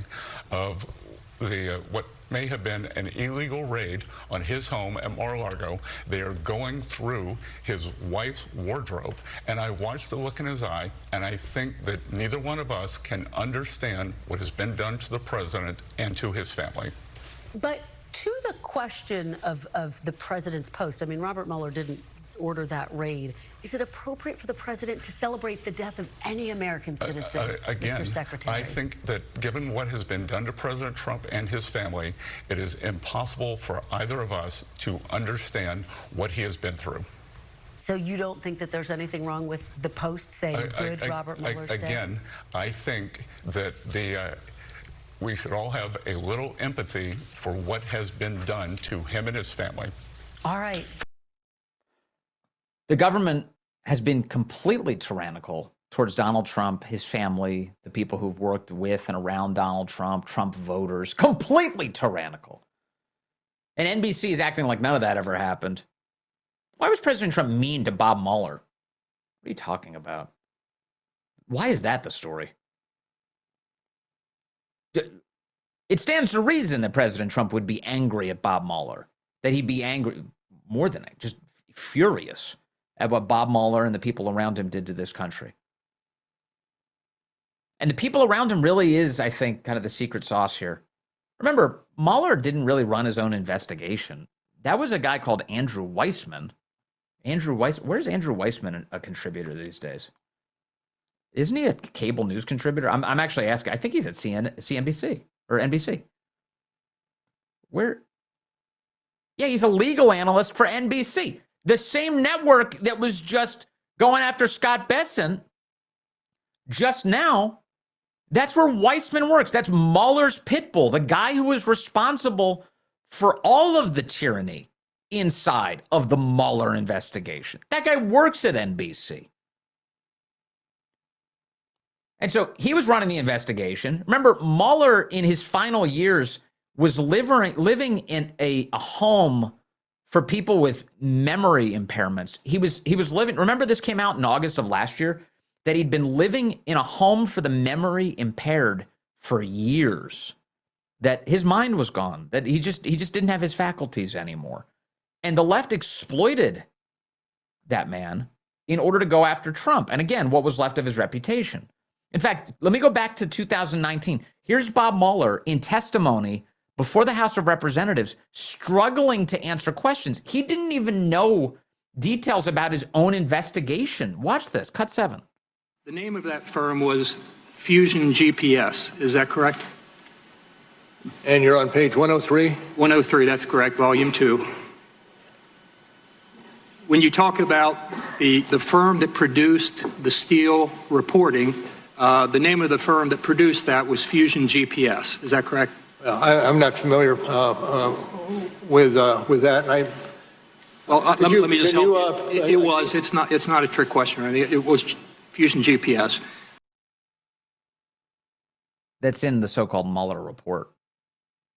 of the what may have been an illegal raid on his home at Mar-a-Lago. They are going through his wife's wardrobe, and I watched the look in his eye, and I think that neither one of us can understand what has been done to the president and to his family. But to the question of the president's post, I mean, Robert Mueller didn't order that raid. Is it appropriate for the president to celebrate the death of any American citizen, again, Mr. Secretary? I think that given what has been done to President Trump and his family, it is impossible for either of us to understand what he has been through. So you don't think that there's anything wrong with the post saying, good, Robert Mueller's dead? Again, I think that we should all have a little empathy for what has been done to him and his family. All right. The government has been completely tyrannical towards Donald Trump, his family, the people who've worked with and around Donald Trump, Trump voters, completely tyrannical. And NBC is acting like none of that ever happened. Why was President Trump mean to Bob Mueller? What are you talking about? Why is that the story? It stands to reason that President Trump would be angry at Bob Mueller, that he'd be angry, more than that, just furious at what Bob Mueller and the people around him did to this country. And the people around him really is, I think, kind of the secret sauce here. Remember, Mueller didn't really run his own investigation. That was a guy called Andrew Weissman. Where's Andrew Weissman a contributor these days? Isn't he a cable news contributor? I'm actually asking. I think he's at CNBC or NBC. Where? Yeah, he's a legal analyst for NBC. The same network that was just going after Scott Bessent just now, that's where Weissman works. That's Mueller's pit bull, the guy who was responsible for all of the tyranny inside of the Mueller investigation. That guy works at NBC. And so he was running the investigation. Remember, Mueller in his final years was living in a home for people with memory impairments. He was living, remember this came out in August of last year, that he'd been living in a home for the memory impaired for years, that his mind was gone, that he just didn't have his faculties anymore. And the left exploited that man in order to go after Trump. And again, what was left of his reputation. In fact, let me go back to 2019. Here's Bob Mueller in testimony before the House of Representatives, struggling to answer questions. He didn't even know details about his own investigation. Watch this, cut 7. The name of that firm was Fusion GPS, is that correct? And you're on page 103? 103, that's correct, volume 2. When you talk about the firm that produced the Steele reporting, the name of the firm that produced that was Fusion GPS, is that correct? I'm not familiar with that. Well, let me just help. It was. It's not a trick question. I mean, it was Fusion GPS. That's in the so-called Mueller report.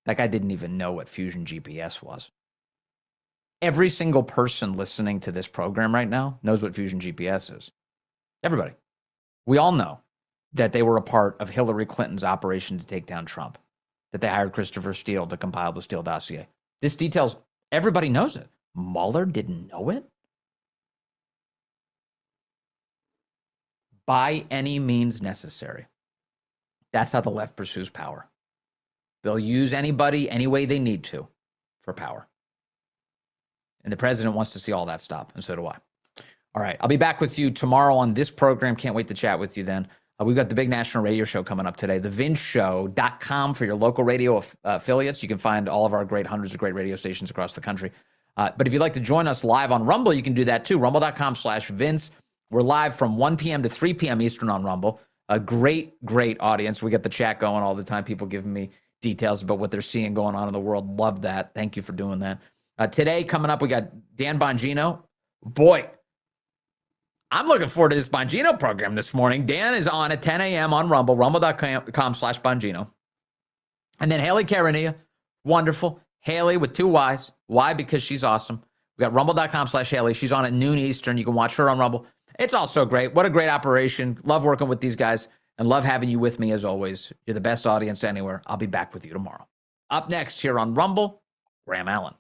That guy didn't even know what Fusion GPS was. Every single person listening to this program right now knows what Fusion GPS is. Everybody. We all know that they were a part of Hillary Clinton's operation to take down Trump, that they hired Christopher Steele to compile the Steele dossier. This details, everybody knows it. Mueller didn't know it? By any means necessary. That's how the left pursues power. They'll use anybody any way they need to for power. And the president wants to see all that stop, and so do I. All right, I'll be back with you tomorrow on this program. Can't wait to chat with you then. We've got the big national radio show coming up today, thevinchshow.com for your local radio affiliates. You can find all of our hundreds of great radio stations across the country. But if you'd like to join us live on Rumble, you can do that too, rumble.com/Vince. We're live from 1 p.m. to 3 p.m. Eastern on Rumble. A great audience. We get the chat going all the time. People giving me details about what they're seeing going on in the world. Love that. Thank you for doing that. Today, coming up, we got Dan Bongino. Boy, I'm looking forward to this Bongino program this morning. Dan is on at 10 a.m. on Rumble, rumble.com/Bongino. And then Haley Karania, wonderful. Haley with 2 Y's. Why? Because she's awesome. We got rumble.com/Haley. She's on at noon Eastern. You can watch her on Rumble. It's also great. What a great operation. Love working with these guys and love having you with me as always. You're the best audience anywhere. I'll be back with you tomorrow. Up next here on Rumble, Graham Allen.